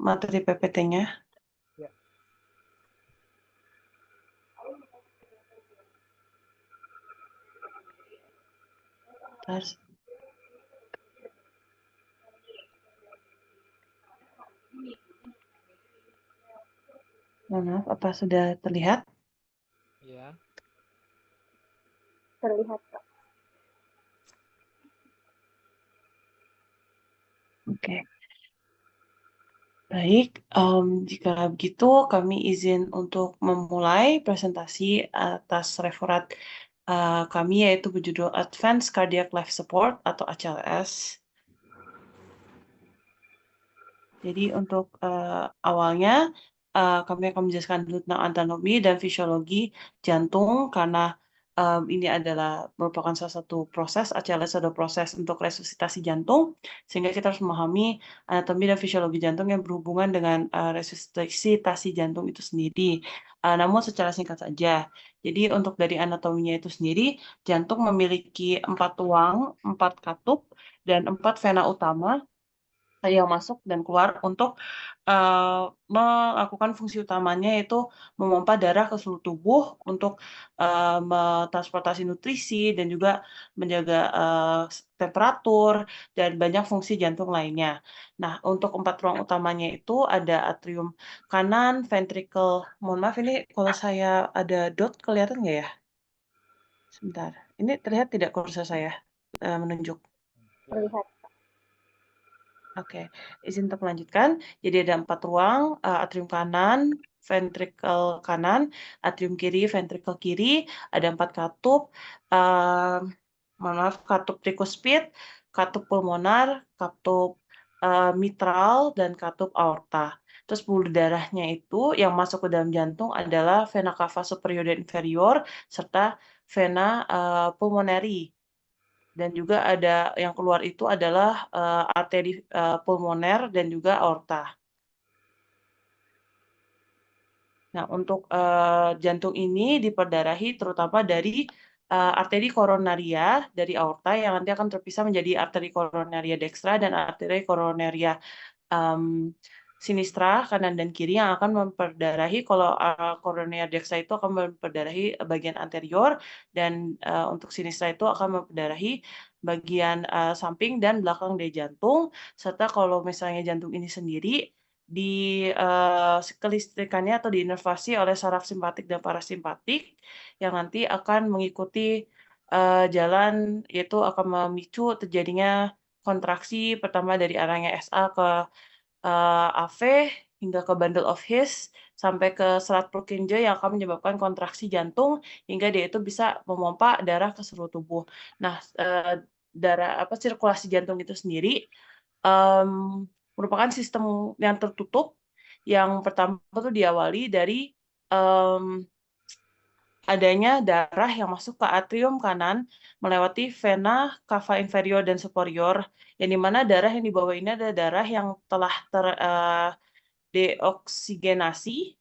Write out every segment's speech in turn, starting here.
materi PPT-nya. Ya. Bentar. Mohon maaf, apa sudah terlihat? Ya. Terlihat, Kak. Oke. Baik, jika begitu kami izin untuk memulai presentasi atas referat kami, yaitu berjudul Advanced Cardiac Life Support atau ACLS. Jadi untuk awalnya kami akan menjelaskan dulu tentang anatomi dan fisiologi jantung karena ini adalah merupakan salah satu proses, ACLS adalah proses untuk resusitasi jantung, sehingga kita harus memahami anatomi dan fisiologi jantung yang berhubungan dengan resusitasi jantung itu sendiri. Namun secara singkat saja, jadi untuk dari anatominya itu sendiri, jantung memiliki 4 tuang, 4 katup, dan 4 vena utama yang masuk dan keluar untuk melakukan fungsi utamanya yaitu memompa darah ke seluruh tubuh untuk mentransportasi nutrisi dan juga menjaga temperatur dan banyak fungsi jantung lainnya. Nah, untuk 4 ruang utamanya itu ada atrium kanan, ventricle. Mohon maaf ini kalau saya ada dot kelihatan nggak ya? Sebentar. Ini terlihat tidak kursor saya menunjuk? Ya. Terlihat. Oke, izin untuk melanjutkan. Jadi ada 4 ruang, atrium kanan, ventricle kanan, atrium kiri, ventricle kiri, ada 4 katup, mohon maaf, katup trikuspid, katup pulmonar, katup mitral, dan katup aorta. Terus pembuluh darahnya itu yang masuk ke dalam jantung adalah vena cava superior dan inferior, serta vena pulmonari. Dan juga ada yang keluar itu adalah arteri pulmoner dan juga aorta. Nah, untuk jantung ini diperdarahi terutama dari arteri koronaria dari aorta yang nanti akan terpisah menjadi arteri koronaria dextra dan arteri koronaria sinistra kanan dan kiri yang akan memperdarahi. Kalau koronaria dextra itu akan memperdarahi bagian anterior dan untuk sinistra itu akan memperdarahi bagian samping dan belakang dari jantung, serta kalau misalnya jantung ini sendiri di kelistrikannya atau diinervasi oleh saraf simpatik dan parasimpatik yang nanti akan mengikuti jalan, yaitu akan memicu terjadinya kontraksi pertama dari arahnya SA ke AV hingga ke bundle of His sampai ke serat Purkinje yang akan menyebabkan kontraksi jantung hingga dia itu bisa memompa darah ke seluruh tubuh. Nah, darah sirkulasi jantung itu sendiri merupakan sistem yang tertutup yang pertama tuh diawali dari adanya darah yang masuk ke atrium kanan melewati vena cava inferior dan superior, yang dimana darah yang dibawa ini adalah darah yang telah deoksigenasi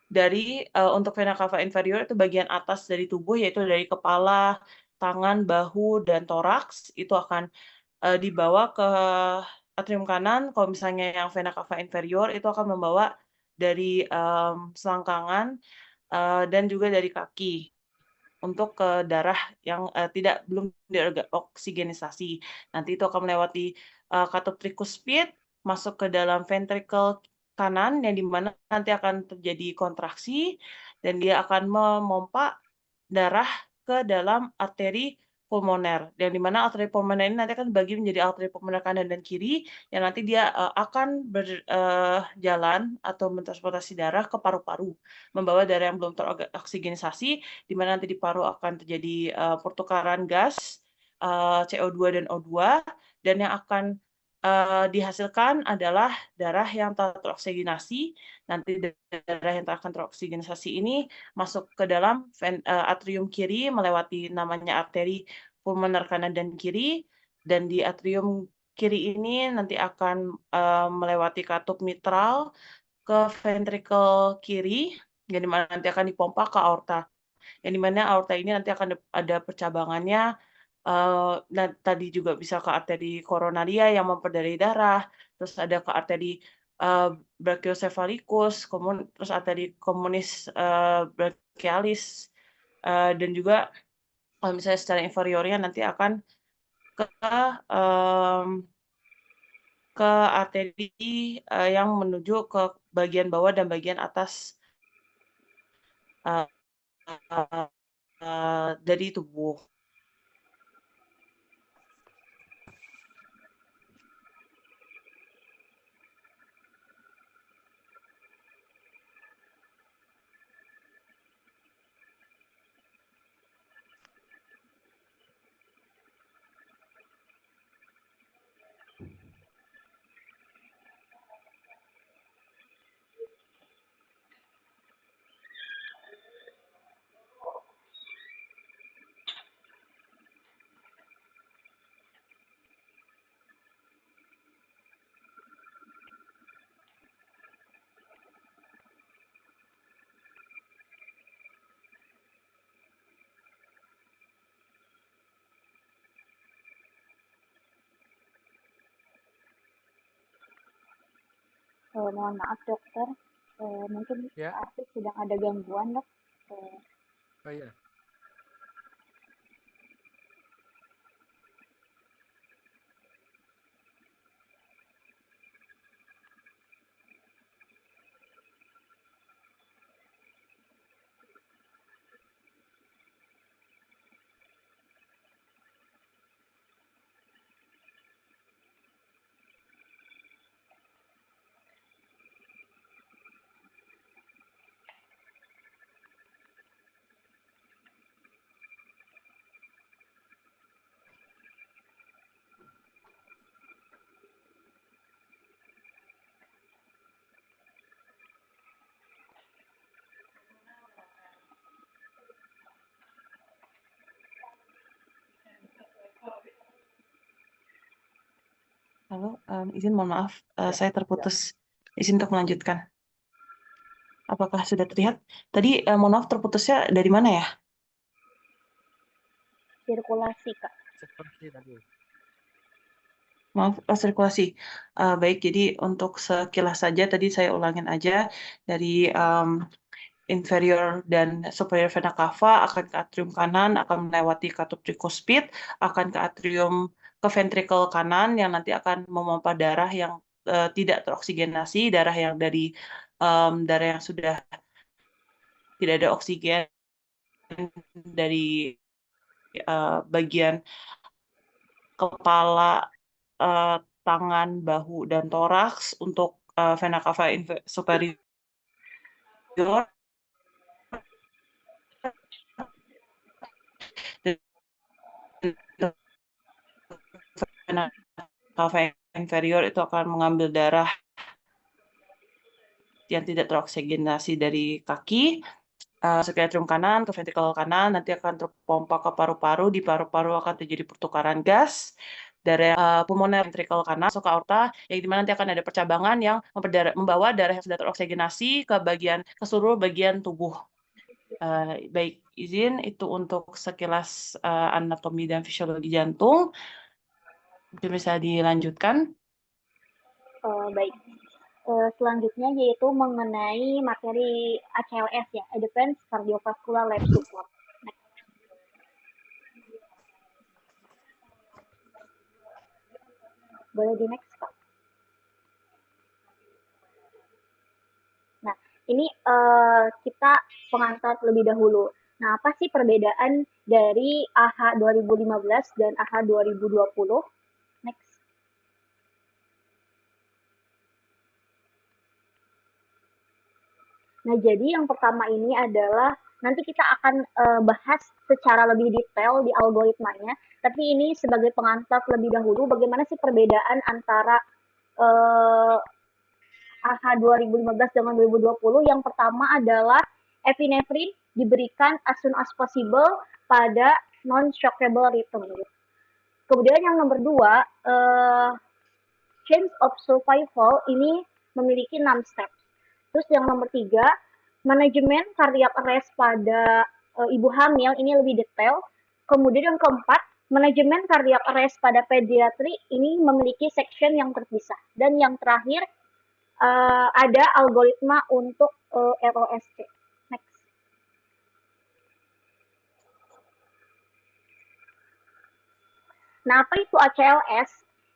dari untuk vena cava inferior itu bagian atas dari tubuh, yaitu dari kepala, tangan, bahu, dan toraks itu akan dibawa ke atrium kanan. Kalau misalnya yang vena cava inferior itu akan membawa dari selangkangan dan juga dari kaki untuk ke darah yang belum dioksigenisasi. Nanti itu akan melewati katup trikuspid, masuk ke dalam ventricle kanan yang dimana nanti akan terjadi kontraksi dan dia akan memompa darah ke dalam arteri pulmoner. Yang dimana arteri pulmoner ini nanti akan dibagi menjadi arteri pulmoner kanan dan kiri yang nanti dia akan berjalan atau mentransportasi darah ke paru-paru, membawa darah yang belum teroksigenisasi, di mana nanti di paru akan terjadi pertukaran gas CO2 dan O2, dan yang akan dihasilkan adalah darah yang teroksigenasi. Nanti darah yang akan teroksigenasi ini masuk ke dalam atrium kiri melewati namanya arteri pulmoner kanan dan kiri, dan di atrium kiri ini nanti akan melewati katup mitral ke ventricle kiri, yang dimana nanti akan dipompa ke aorta. Yang dimana aorta ini nanti akan ada percabangannya, dan tadi juga bisa ke arteri koronaria yang memperdarahi darah, terus ada ke arteri uh, Brachiocephalikus, terus arteri komunis brachialis, dan juga kalau misalnya secara inferiornya nanti akan ke um, ke arteri yang menuju ke bagian bawah dan bagian atas uh, dari tubuh. Mohon maaf dokter, mungkin Ya. Kak Afif sedang ada gangguan dok. Oh iya. Halo, izin mohon maaf, Ya. saya terputus. Izin untuk melanjutkan. Apakah sudah terlihat? Tadi mohon maaf terputusnya dari mana ya? Sirkulasi Kak. Seperti tadi. Maaf, sirkulasi. Baik, jadi untuk sekilas saja tadi saya ulangin aja dari inferior dan superior vena cava akan ke atrium kanan, akan melewati katup tricuspid, akan ke atrium ke ventricle kanan yang nanti akan memompa darah yang tidak teroksigenasi, darah yang sudah tidak ada oksigen dari bagian kepala, eh, tangan, bahu, dan toraks untuk vena cava superior, dan vena cava inferior itu akan mengambil darah yang tidak teroksigenasi dari kaki, ke atrium kanan, ke ventrikel kanan, nanti akan terpompa ke paru-paru, di paru-paru akan terjadi pertukaran gas, darah pulmoner ventrikel kanan masuk ke aorta, yang dimana nanti akan ada percabangan yang membawa darah yang sudah teroksigenasi ke seluruh bagian tubuh. Baik, izin itu untuk sekilas anatomi dan fisiologi jantung. Mungkin bisa dilanjutkan. Baik. Selanjutnya yaitu mengenai materi ACLS ya, Advanced Cardiovascular Life Support. Boleh di next Kak. Nah, ini kita pengantar lebih dahulu. Nah, apa sih perbedaan dari AH 2015 dan AH 2020? Next. Nah, jadi yang pertama ini adalah nanti kita akan bahas secara lebih detail di algoritmanya, tapi ini sebagai pengantar lebih dahulu bagaimana sih perbedaan antara eh, AH 2015 dengan 2020. Yang pertama adalah epinephrine diberikan as soon as possible pada non-shockable rhythm. Kemudian yang nomor dua, chance of survival ini memiliki 6 step. Terus yang nomor tiga, manajemen cardiac arrest pada ibu hamil ini lebih detail. Kemudian yang keempat, manajemen cardiac arrest pada pediatri ini memiliki section yang terpisah. Dan yang terakhir, ada algoritma untuk ROSC. Next. Nah, apa itu ACLS?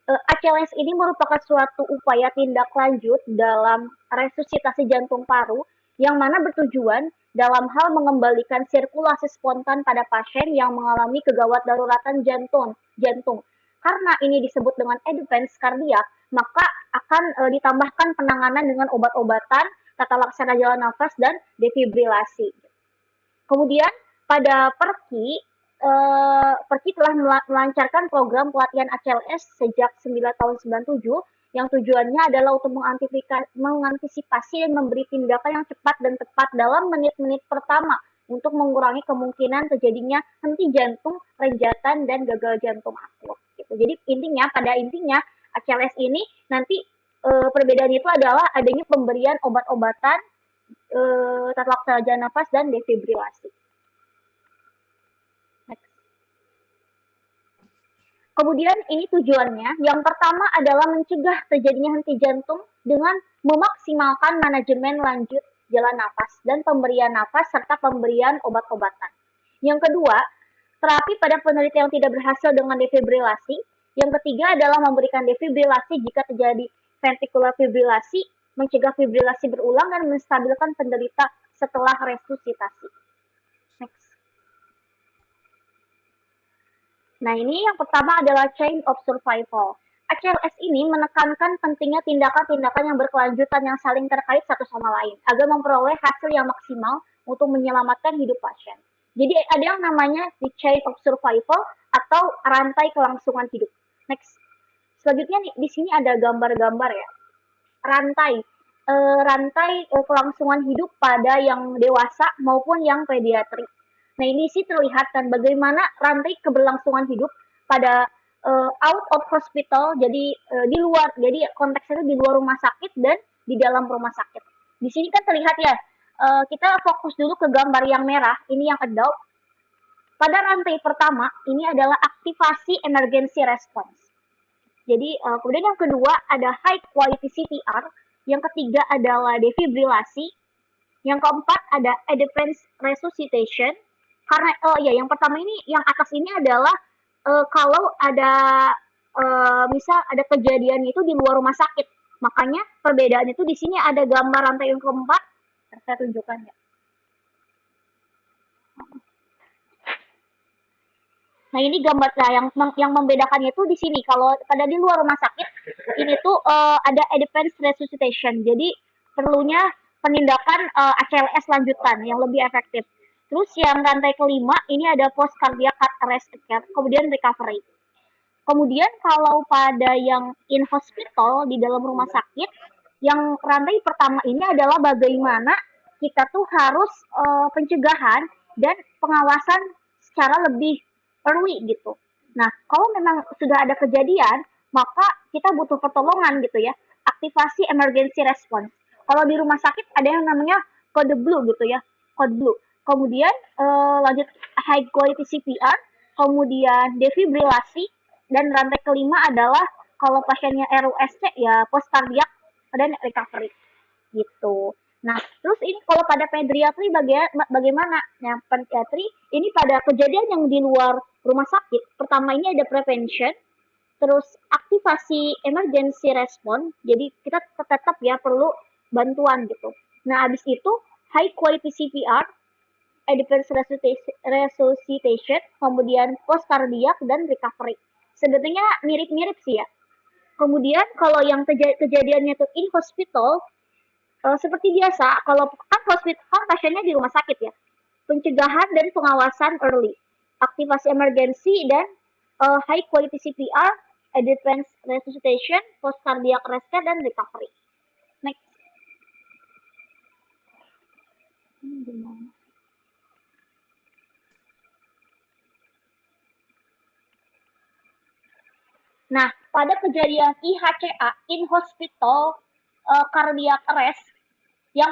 ACLS ini merupakan suatu upaya tindak lanjut dalam resusitasi jantung paru yang mana bertujuan dalam hal mengembalikan sirkulasi spontan pada pasien yang mengalami kegawat daruratan jantung. Karena ini disebut dengan advance kardiak, maka akan ditambahkan penanganan dengan obat-obatan, tata laksana jalan nafas, dan defibrilasi. Kemudian pada Perki telah melancarkan program pelatihan ACLS sejak 9 tahun 97 yang tujuannya adalah untuk mengantisipasi dan memberi tindakan yang cepat dan tepat dalam menit-menit pertama untuk mengurangi kemungkinan terjadinya henti jantung, renjatan, dan gagal jantung akut. Gitu. Jadi pada intinya ACLS ini nanti perbedaan itu adalah adanya pemberian obat-obatan, tata laksana jalan nafas, dan defibrilasi. Kemudian ini tujuannya, yang pertama adalah mencegah terjadinya henti jantung dengan memaksimalkan manajemen lanjut jalan nafas dan pemberian nafas serta pemberian obat-obatan. Yang kedua, terapi pada penderita yang tidak berhasil dengan defibrilasi. Yang ketiga adalah memberikan defibrilasi jika terjadi ventricular fibrilasi, mencegah fibrilasi berulang dan menstabilkan penderita setelah resusitasi. Next. Nah, ini yang pertama adalah chain of survival. ACLS ini menekankan pentingnya tindakan-tindakan yang berkelanjutan yang saling terkait satu sama lain agar memperoleh hasil yang maksimal untuk menyelamatkan hidup pasien. Jadi ada yang namanya the chain of survival atau rantai kelangsungan hidup. Next. Selanjutnya di sini ada gambar-gambar ya. Rantai kelangsungan hidup pada yang dewasa maupun yang pediatri. Nah, ini sih terlihat kan bagaimana rantai keberlangsungan hidup pada out of hospital, jadi di luar, jadi konteksnya di luar rumah sakit dan di dalam rumah sakit. Di sini kan terlihat ya, kita fokus dulu ke gambar yang merah, ini yang adult. Pada rantai pertama, ini adalah aktivasi emergency response. Jadi kemudian yang kedua ada high quality CPR, yang ketiga adalah defibrilasi, yang keempat ada advanced resuscitation. Karena yang pertama ini, yang atas ini adalah kalau ada misal ada kejadian itu di luar rumah sakit, makanya perbedaan itu di sini ada gambar rantai yang keempat, saya tunjukkan ya. Nah, ini gambar yang membedakannya itu di sini. Kalau pada di luar rumah sakit ini tuh ada advanced resuscitation, jadi perlunya penindakan ACLS lanjutan yang lebih efektif. Terus yang rantai kelima ini ada post cardiac arrest care, kemudian recovery. Kemudian kalau pada yang in hospital di dalam rumah sakit, yang rantai pertama ini adalah bagaimana kita tuh harus pencegahan dan pengawasan secara lebih early gitu. Nah, kalau memang sudah ada kejadian, maka kita butuh pertolongan gitu ya. Aktivasi emergency response. Kalau di rumah sakit ada yang namanya kode blue gitu ya, kode blue. Kemudian lanjut high quality CPR, kemudian defibrilasi, dan rantai kelima adalah kalau pasiennya RUSC ya post cardiac dan recovery gitu. Nah, terus ini kalau pada pediatri bagaimana? Nah, pediatri ini pada kejadian yang di luar rumah sakit, pertama ini ada prevention, terus aktivasi emergency response, jadi kita tetap ya perlu bantuan gitu. Nah, habis itu high quality CPR, advanced resuscitation, kemudian post cardiac dan recovery. Sebenarnya mirip-mirip sih ya. Kemudian kalau yang kejadiannya itu in hospital, seperti biasa, kalau kan hospital kan pasiennya di rumah sakit ya, pencegahan dan pengawasan early, aktivasi emergency dan high quality CPR, advanced resuscitation, post cardiac arrest dan recovery. Next. Nah, pada kejadian IHCA, in hospital cardiac arrest, yang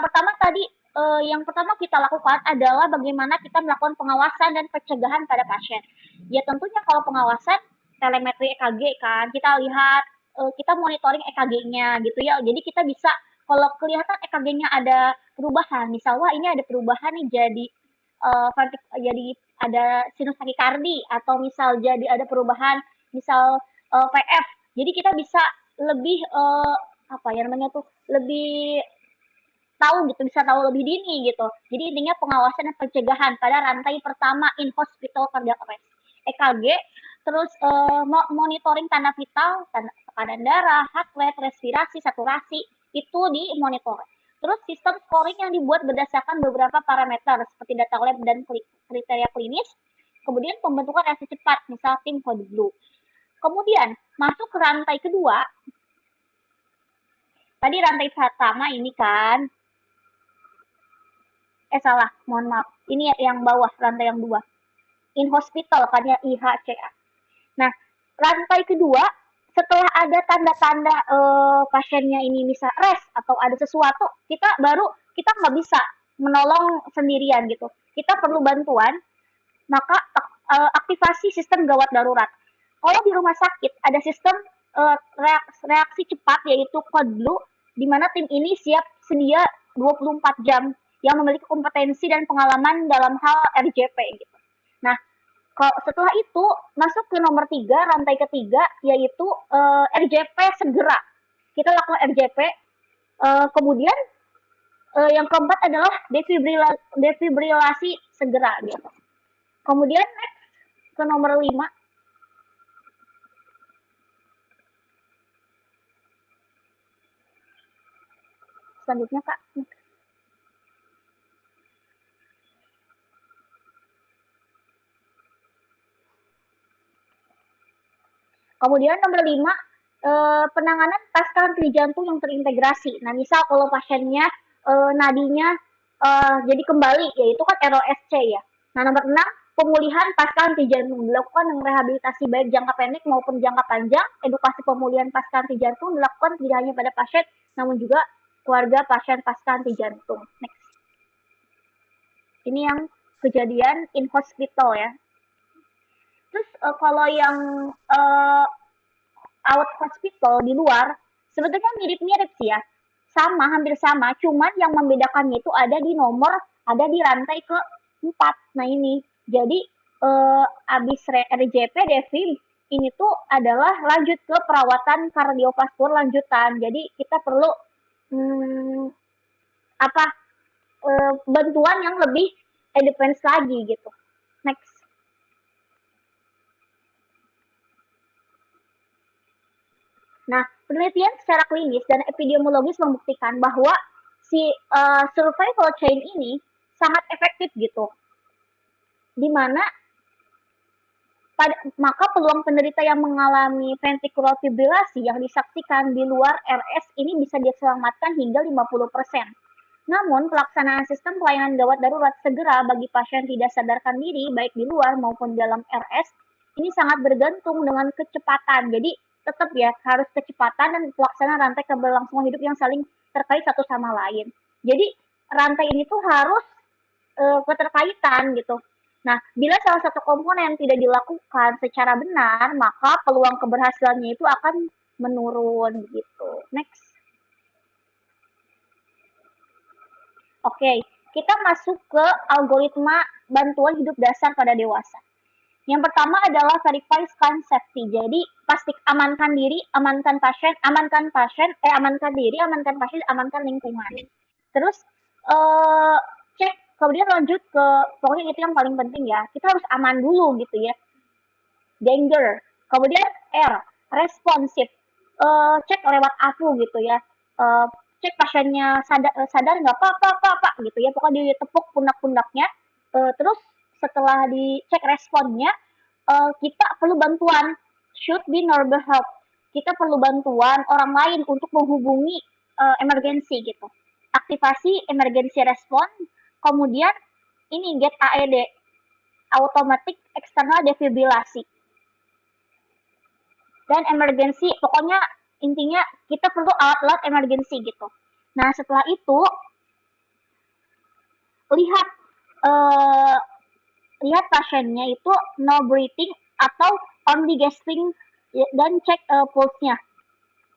pertama kita lakukan adalah bagaimana kita melakukan pengawasan dan pencegahan pada pasien. Ya tentunya kalau pengawasan telemetri EKG kan, kita lihat kita monitoring EKG-nya gitu ya. Jadi kita bisa Kalau kelihatan EKG-nya ada perubahan, misal wah ini ada perubahan nih jadi jadi ada sinus takikardi atau misal jadi ada perubahan misal PF. Jadi kita bisa lebih apa ya namanya tuh lebih tahu gitu, bisa tahu lebih dini gitu. Jadi intinya pengawasan dan pencegahan pada rantai pertama in hospital cardiac arrest. EKG, terus monitoring tanda vital, tekanan darah, heart rate, respirasi, saturasi, itu dimonitor. Terus sistem scoring yang dibuat berdasarkan beberapa parameter seperti data lab dan kriteria klinis. Kemudian pembentukan reaksi cepat, misal tim kode blue. Kemudian masuk ke rantai kedua. Tadi rantai pertama ini kan, salah, mohon maaf. Ini yang bawah, rantai yang dua. In hospital kan ya, IHCA. Nah, rantai kedua, setelah ada tanda-tanda pasiennya ini bisa rest atau ada sesuatu, kita nggak bisa menolong sendirian gitu. Kita perlu bantuan, maka aktivasi sistem gawat darurat. Kalau di rumah sakit ada sistem reaksi cepat yaitu code blue, di mana tim ini siap sedia 24 jam yang memiliki kompetensi dan pengalaman dalam hal RJP gitu. Nah, setelah itu masuk ke nomor 3, rantai ketiga, yaitu RJP segera. Kita lakukan RJP, kemudian yang keempat adalah defibrilasi segera gitu. Kemudian next ke nomor 5. Selanjutnya Kak. Kemudian nomor 5, penanganan pasca henti jantung yang terintegrasi. Nah, misal kalau pasiennya nadinya jadi kembali, yaitu kan ROSC ya. Nah, nomor 6, pemulihan pasca henti jantung dilakukan dengan rehabilitasi baik jangka pendek maupun jangka panjang. Edukasi pemulihan pasca henti jantung dilakukan tidak hanya pada pasien, namun juga keluarga pasien pasca henti jantung. Next. Ini yang kejadian in hospital ya. Terus kalau yang out hospital di luar, sebetulnya mirip-mirip sih ya. Sama, hampir sama, cuman yang membedakannya itu ada di rantai ke-4. Nah ini, jadi abis RJP, Devim, ini tuh adalah lanjut ke perawatan kardiovaskular lanjutan. Jadi kita perlu bantuan yang lebih advance lagi gitu. Next. Nah, penelitian secara klinis dan epidemiologis membuktikan bahwa si survival chain ini sangat efektif gitu. Di mana maka peluang penderita yang mengalami ventricular fibrilasi yang disaksikan di luar RS ini bisa diselamatkan hingga 50%. Namun, pelaksanaan sistem pelayanan gawat darurat segera bagi pasien tidak sadarkan diri, baik di luar maupun dalam RS, ini sangat bergantung dengan kecepatan. Jadi, tetap ya, harus kecepatan dan pelaksanaan rantai keberlangsungan hidup yang saling terkait satu sama lain. Jadi, rantai ini tuh harus keterkaitan gitu. Nah, bila salah satu komponen tidak dilakukan secara benar, maka peluang keberhasilannya itu akan menurun gitu. Next. Oke, kita masuk ke algoritma bantuan hidup dasar pada dewasa. Yang pertama adalah verify scan safety. Jadi, amankan diri, amankan pasien, amankan diri, amankan pasien, amankan lingkungan. Terus, cek, kemudian lanjut ke, pokoknya itu yang paling penting ya, kita harus aman dulu gitu ya. Danger. Kemudian R, responsif. Cek lewat AFU gitu ya. Cek pasiennya sadar nggak apa gitu ya, pokoknya ditepuk pundak-pundaknya. Terus setelah dicek responnya, kita perlu bantuan, should be normal help. Kita perlu bantuan orang lain untuk menghubungi emergency gitu. Aktivasi emergency response, kemudian ini get AED, automatic external defibrilasi. Dan emergency, pokoknya intinya kita perlu alat-alat emergency gitu. Nah, setelah itu lihat pasiennya itu no breathing atau only gasping dan cek pulse-nya.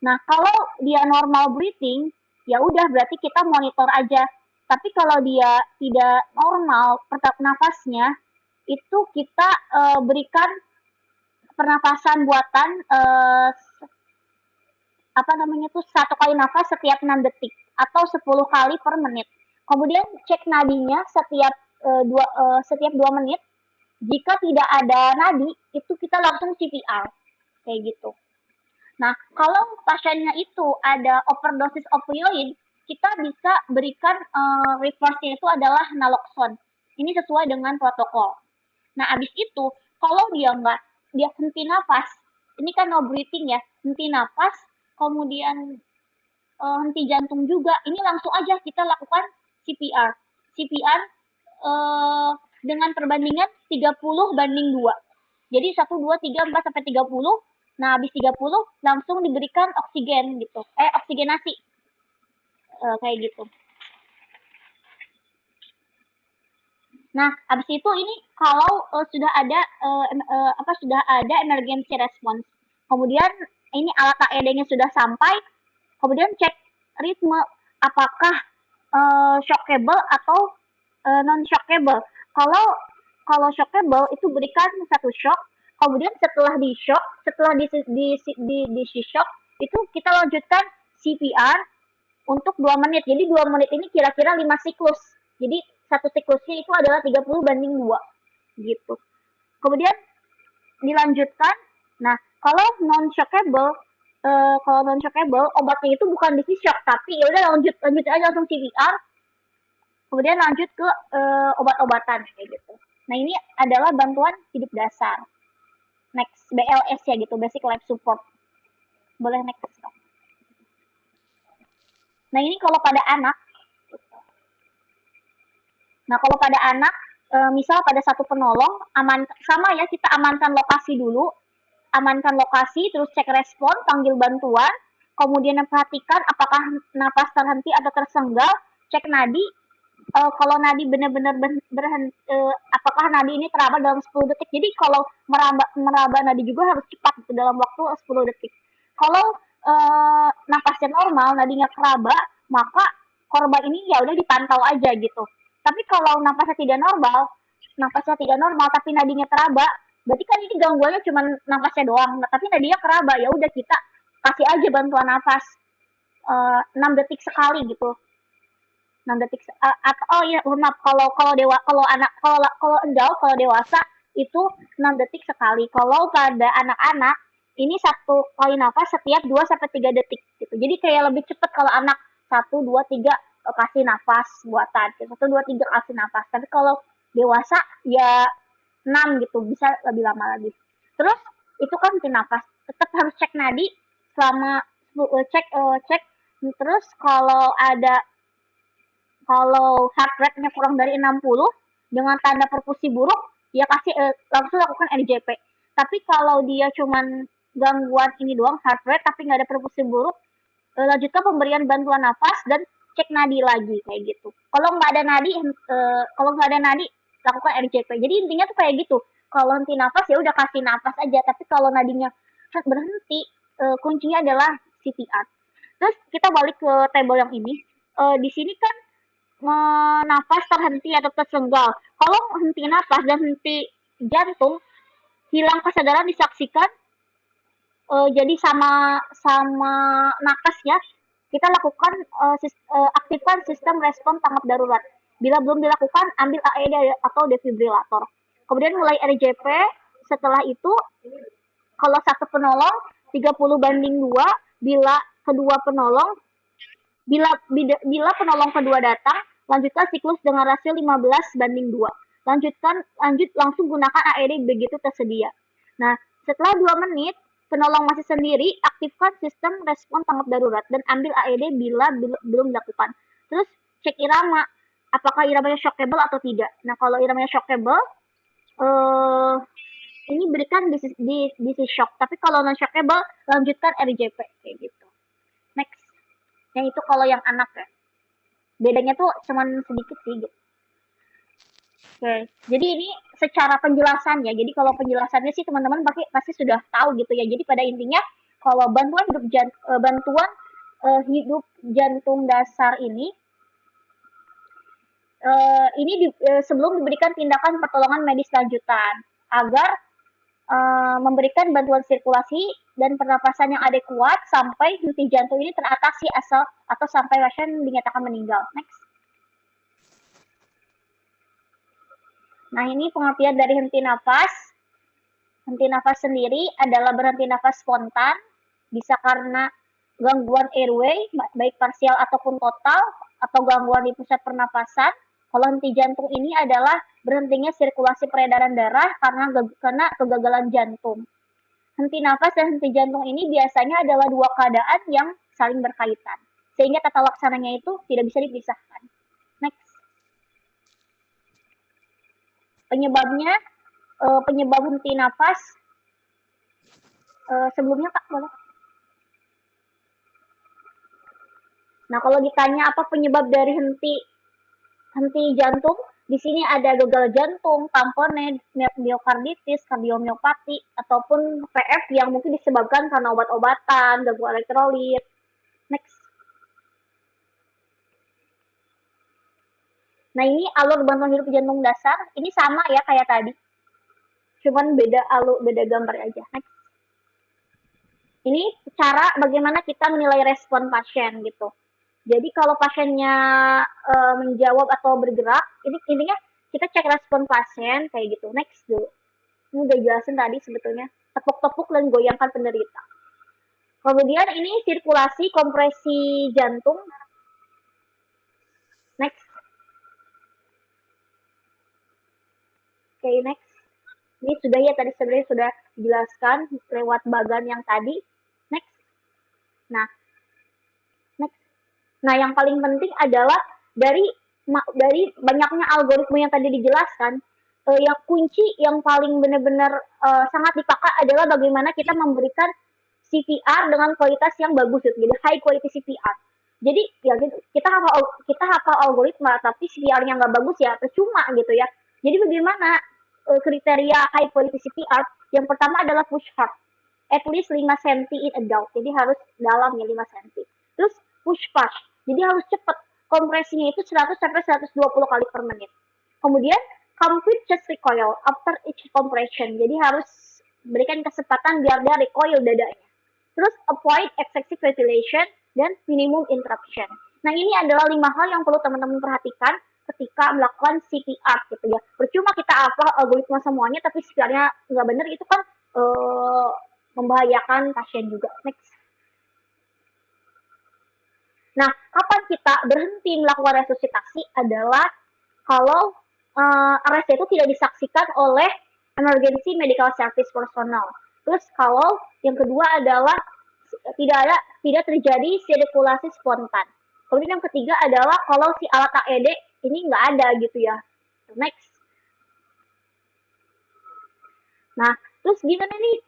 Nah, kalau dia normal breathing, ya udah berarti kita monitor aja. Tapi kalau dia tidak normal nafasnya, itu kita berikan pernafasan buatan apa namanya tuh 1 kali nafas setiap 6 detik atau 10 kali per menit. Kemudian cek nadinya setiap 2 menit. Jika tidak ada nadi, itu kita langsung CPR kayak gitu. Nah, kalau pasiennya itu ada overdosis opioid, kita bisa berikan reverse-nya itu adalah naloxone. Ini sesuai dengan protokol. Nah, abis itu kalau dia henti nafas, ini kan no breathing ya, henti nafas, kemudian henti jantung juga, ini langsung aja kita lakukan CPR. CPR dengan perbandingan 30:2. Jadi 1, 2, 3, 4 sampai 30. Nah, habis 30 langsung diberikan oksigen gitu. Oksigenasi. Kayak gitu. Nah, habis itu ini kalau sudah ada emergency response. Kemudian ini alat AED-nya sudah sampai, kemudian cek ritme apakah shockable atau non shockable. Kalau shockable itu berikan 1 shock, kemudian setelah di shock itu kita lanjutkan CPR untuk 2 menit. Jadi 2 menit ini kira-kira 5 siklus. Jadi satu siklusnya itu adalah 30:2 gitu. Kemudian dilanjutkan. Nah, kalau non shockable obatnya itu bukan di shock, tapi ya udah lanjut aja langsung CPR. Kemudian lanjut ke obat-obatan kayak gitu. Nah, ini adalah bantuan hidup dasar. Next, BLS ya gitu, basic life support. Boleh next. Nah, ini kalau pada anak. Nah, kalau pada anak, misal pada satu penolong, sama ya, kita amankan lokasi dulu, terus cek respon, panggil bantuan, kemudian perhatikan apakah napas terhenti atau tersenggal, cek nadi, kalau nadi benar-benar apakah nadi ini teraba dalam 10 detik. Jadi kalau meraba nadi juga harus cepat gitu, dalam waktu 10 detik. Kalau napasnya normal, nadinya keraba, maka korban ini ya udah dipantau aja gitu. Tapi kalau napasnya tidak normal tapi nadinya teraba, berarti kan ini gangguannya cuma napasnya doang, tapi nadinya keraba, ya udah kita kasih aja bantuan nafas 6 detik sekali gitu. 6 detik atau maaf, kalau dewasa itu 6 detik sekali. Kalau pada anak-anak ini 1 kali nafas setiap 2 sampai 3 detik gitu. Jadi kayak lebih cepat kalau anak 1 2 3 kasih nafas buatan. 1 2 3 kasih nafas. Tapi kalau dewasa ya 6 gitu, bisa lebih lama lagi. Terus itu kan henti nafas. Tetap harus cek nadi selama cek terus kalau heart rate-nya kurang dari 60 dengan tanda perfusi buruk, ya kasih langsung lakukan RJP. Tapi kalau dia cuman gangguan ini doang heart rate tapi nggak ada perfusi buruk, lanjutkan pemberian bantuan nafas dan cek nadi lagi kayak gitu. Kalau nggak ada nadi lakukan RJP. Jadi intinya tuh kayak gitu. Kalau henti nafas ya udah kasih nafas aja. Tapi kalau nadinya berhenti, kuncinya adalah CPR. Terus kita balik ke table yang ini. Di sini kan nafas terhenti atau tersenggal. Kalau henti nafas dan henti jantung, hilang kesadaran disaksikan, jadi sama nakes ya, kita lakukan aktifkan sistem respon tanggap darurat. Bila belum dilakukan, ambil AED atau defibrilator. Kemudian mulai RJP. Setelah itu, kalau satu penolong 30:2, bila penolong kedua datang, lanjutkan siklus dengan rasio 15:2. Lanjut langsung gunakan AED begitu tersedia. Nah, setelah 2 menit, penolong masih sendiri, aktifkan sistem respon tanggap darurat dan ambil AED bila belum dilakukan. Terus cek irama, apakah iramanya shockable atau tidak. Nah, kalau iramanya shockable, ini berikan DC shock. Tapi kalau non shockable, lanjutkan RJP kayak gitu. Next. Yang itu kalau yang anak ya. Bedanya tuh cuman sedikit sih gitu. Oke, jadi ini secara penjelasan ya. Jadi kalau penjelasannya sih teman-teman pasti sudah tahu gitu ya. Jadi pada intinya kalau bantuan hidup jantung dasar sebelum diberikan tindakan pertolongan medis lanjutan agar memberikan bantuan sirkulasi dan pernapasan yang adekuat sampai henti jantung ini teratasi atau sampai pasien dinyatakan meninggal. Next. Nah, ini pengertian dari henti nafas. Henti nafas sendiri adalah berhenti nafas spontan, bisa karena gangguan airway, baik parsial ataupun total, atau gangguan di pusat pernapasan. Kalau henti jantung ini adalah berhentinya sirkulasi peredaran darah karena kegagalan jantung. Henti nafas dan henti jantung ini biasanya adalah dua keadaan yang saling berkaitan, sehingga tata laksananya itu tidak bisa dipisahkan. Next. Penyebabnya, penyebab henti nafas, sebelumnya Kak, boleh? Nah, kalau ditanya apa penyebab dari henti jantung, di sini ada gagal jantung, tamponade, miokarditis, kardiomiopati, ataupun PF yang mungkin disebabkan karena obat-obatan, gangguan elektrolit. Next. Nah, ini alur bantuan hidup jantung dasar, ini sama ya kayak tadi. Cuman beda gambar aja. Next. Ini cara bagaimana kita menilai respon pasien gitu. Jadi kalau pasiennya menjawab atau bergerak, ini intinya kita cek respon pasien kayak gitu. Next dulu. Ini udah jelasin tadi sebetulnya. Tepuk-tepuk dan goyangkan penderita. Kemudian ini sirkulasi kompresi jantung. Next. Oke, next. Ini sudah ya tadi sebenarnya sudah dijelaskan lewat bagan yang tadi. Next. Nah, yang paling penting adalah dari banyaknya algoritma yang tadi dijelaskan, yang kunci yang paling benar-benar sangat dipakai adalah bagaimana kita memberikan CPR dengan kualitas yang bagus gitu. Jadi high quality CPR. Jadi ya gitu, kita hafal algoritma tapi CPR-nya nggak bagus ya percuma gitu ya. Jadi bagaimana kriteria high quality CPR? Yang pertama adalah push heart. At least 5 cm in adult. Jadi harus dalam ya 5 cm. Terus push fast. Jadi harus cepat. Kompresinya itu 100 sampai 120 kali per menit. Kemudian complete chest recoil after each compression. Jadi harus berikan kesempatan biar dia recoil dadanya. Terus avoid excessive ventilation dan minimum interruption. Nah, ini adalah 5 hal yang perlu teman-teman perhatikan ketika melakukan CPR gitu ya. Percuma kita hafal algoritma semuanya tapi CPR-nya nggak benar, itu kan membahayakan pasien juga. Next. Nah, kapan kita berhenti melakukan resusitasi adalah kalau RSC itu tidak disaksikan oleh emergency medical service personnel. Terus kalau yang kedua adalah tidak terjadi sirkulasi spontan. Kemudian yang ketiga adalah kalau si alat AED ini nggak ada gitu ya. Next. Nah, terus gimana nih?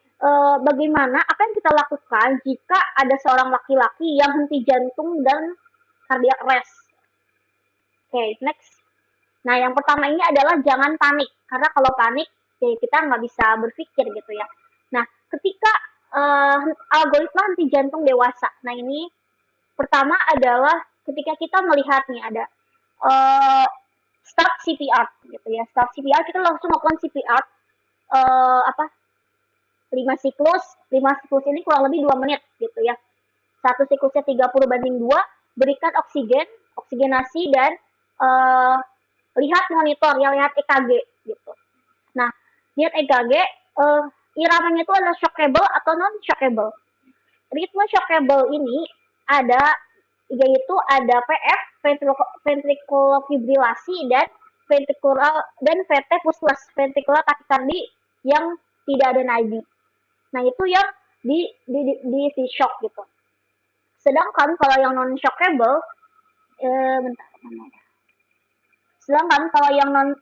Bagaimana apa yang kita lakukan jika ada seorang laki-laki yang henti jantung dan cardiac arrest? Oke, next. Nah, yang pertama ini adalah jangan panik, karena kalau panik ya kita nggak bisa berpikir gitu ya. Nah, ketika algoritma henti jantung dewasa, nah ini pertama adalah ketika kita melihat nih ada start CPR gitu ya. Start CPR kita langsung melakukan CPR 5 siklus ini kurang lebih 2 menit gitu ya. Satu siklusnya 30/2, berikan oksigenasi dan lihat monitor, ya lihat EKG gitu. Nah, lihat EKG, iramanya itu adalah shockable atau non-shockable. Ritme shockable ini yaitu ada PF, ventricular fibrilasi dan VT pusless, ventricular tachycardia yang tidak ada nadi. Nah, itu yang di shock gitu. Sedangkan kalau yang non shockable sedangkan kalau yang non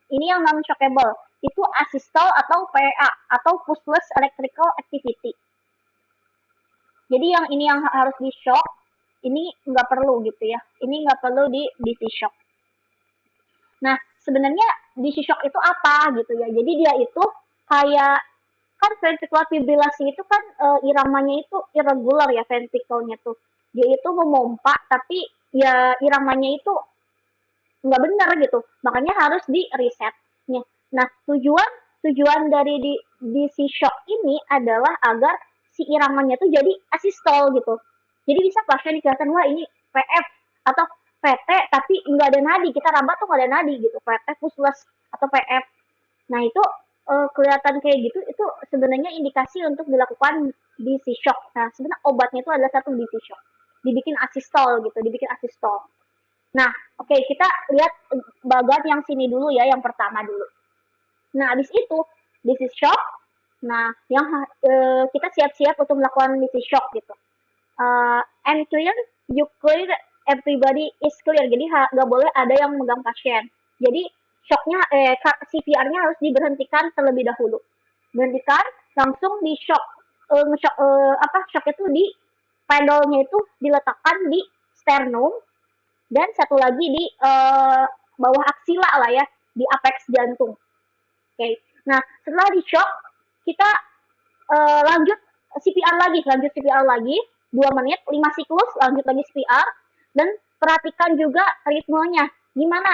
shockable itu asystole atau PA atau pulseless electrical activity. Jadi yang ini yang harus di shock, ini nggak perlu gitu ya. Ini nggak perlu di shock. Nah, sebenarnya DC shock itu apa gitu ya. Jadi dia itu kayak kan ventricular fibrilasi itu kan iramanya itu irregular ya ventrikelnya tuh. dia itu memompa tapi ya iramanya itu nggak benar gitu, makanya harus di reset. Nah, tujuan tujuan dari di si shock ini adalah agar si iramanya tuh jadi asistol gitu. Jadi bisa pasien dikatakan wah ini PF atau PT tapi nggak ada nadi, kita raba tuh nggak ada nadi gitu, PT pusles atau PF. Nah itu kelihatan kayak gitu, itu sebenarnya indikasi untuk dilakukan DC shock. Nah sebenarnya obatnya itu adalah satu DC shock, dibikin asistol gitu, dibikin asistol. Nah, oke, kita lihat bagian yang sini dulu ya, yang pertama dulu. Nah, habis itu DC shock. Nah, yang kita siap-siap untuk melakukan DC shock gitu. And clear, you clear, everybody is clear. Jadi nggak boleh ada yang megang pasien. Jadi shocknya, CPR-nya harus diberhentikan terlebih dahulu. Berhentikan, langsung di shock. Shock itu di pedalnya itu diletakkan di sternum dan satu lagi di bawah aksila lah ya, di apex jantung. Oke. Nah, setelah di shock, kita lanjut CPR lagi 2 menit, 5 siklus, lanjut lagi CPR dan perhatikan juga ritmenya. Gimana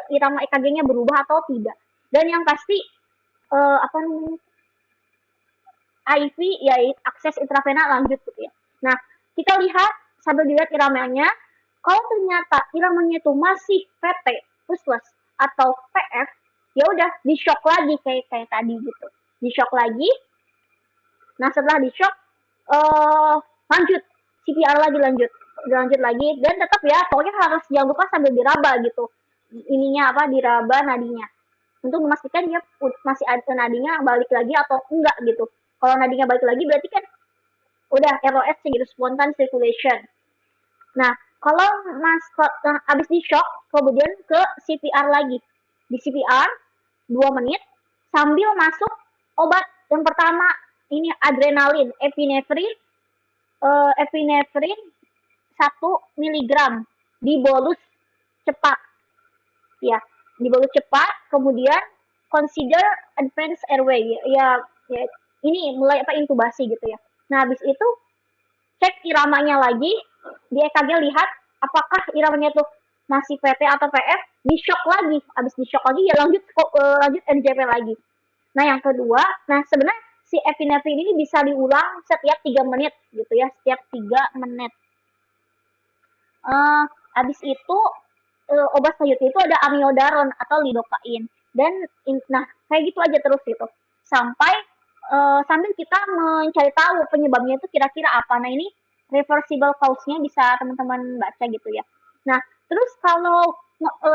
irama EKG-nya berubah atau tidak. Dan yang pasti apa namanya? IV ya akses intravena lanjut gitu ya. Nah, kita lihat sambil dilihat iramanya, kalau ternyata iramanya itu masih PT, pusles atau PF, ya udah di shock lagi kayak tadi gitu. Di shock lagi. Nah, setelah di shock lanjut CPR lagi lanjut lagi dan tetap ya pokoknya harus jangan lupa sambil diraba gitu. Ininya apa diraba nadinya untuk memastikan dia masih ada nadinya balik lagi atau enggak gitu. Kalau nadinya balik lagi berarti kan udah ROS gitu, spontan circulation. Nah, kalau habis di shock kemudian ke CPR lagi. Di CPR 2 menit sambil masuk obat yang pertama ini adrenalin, epinefrin 1 miligram dibolus cepat. Ya, dibolus cepat, kemudian consider advance airway. Ya ini mulai intubasi gitu ya. Nah, habis itu cek iramanya lagi, di EKG lihat apakah iramanya itu masih PT atau PF, di shock lagi. Habis di shock lagi ya lanjut NJP lagi. Nah, yang kedua, nah sebenarnya si epinefrin ini bisa diulang setiap 3 menit gitu ya, setiap 3 menit. Habis itu obat selanjutnya itu ada amiodaron atau lidocain. Dan nah kayak gitu aja terus gitu. Sampai sambil kita mencari tahu penyebabnya itu kira-kira apa. Nah, ini reversible cause-nya bisa teman-teman baca gitu ya. Nah, terus kalau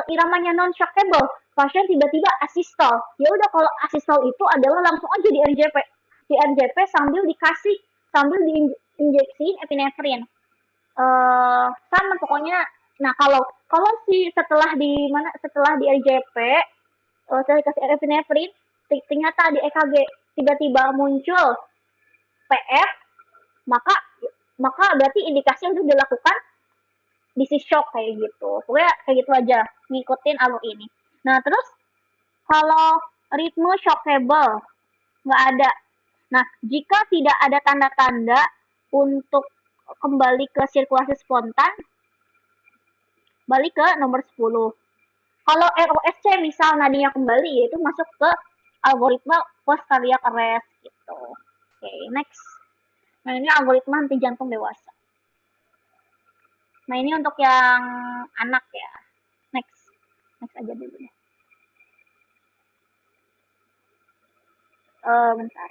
iramanya non shockable, pasien tiba-tiba asistol. Ya udah kalau asistol itu adalah langsung aja di RJP. Di RJP sambil diinjeksiin epinefrin. Sama pokoknya. Nah, kalau setelah di RJP saya kasih epinefrin, ternyata di EKG tiba-tiba muncul PF, maka berarti indikasi untuk dilakukan DC shock kayak gitu. Pokoknya kayak gitu aja, ngikutin alur ini. Nah, terus kalau ritme shockable nggak ada. Nah, jika tidak ada tanda-tanda untuk kembali ke sirkulasi spontan, balik ke nomor 10. Kalau ROSC misal nadinya kembali, yaitu masuk ke algoritma post cardiac arrest gitu. Oke, next. Nah, ini algoritma henti jantung dewasa. Nah, ini untuk yang anak ya. Next. Next aja dulu deh. Bentar.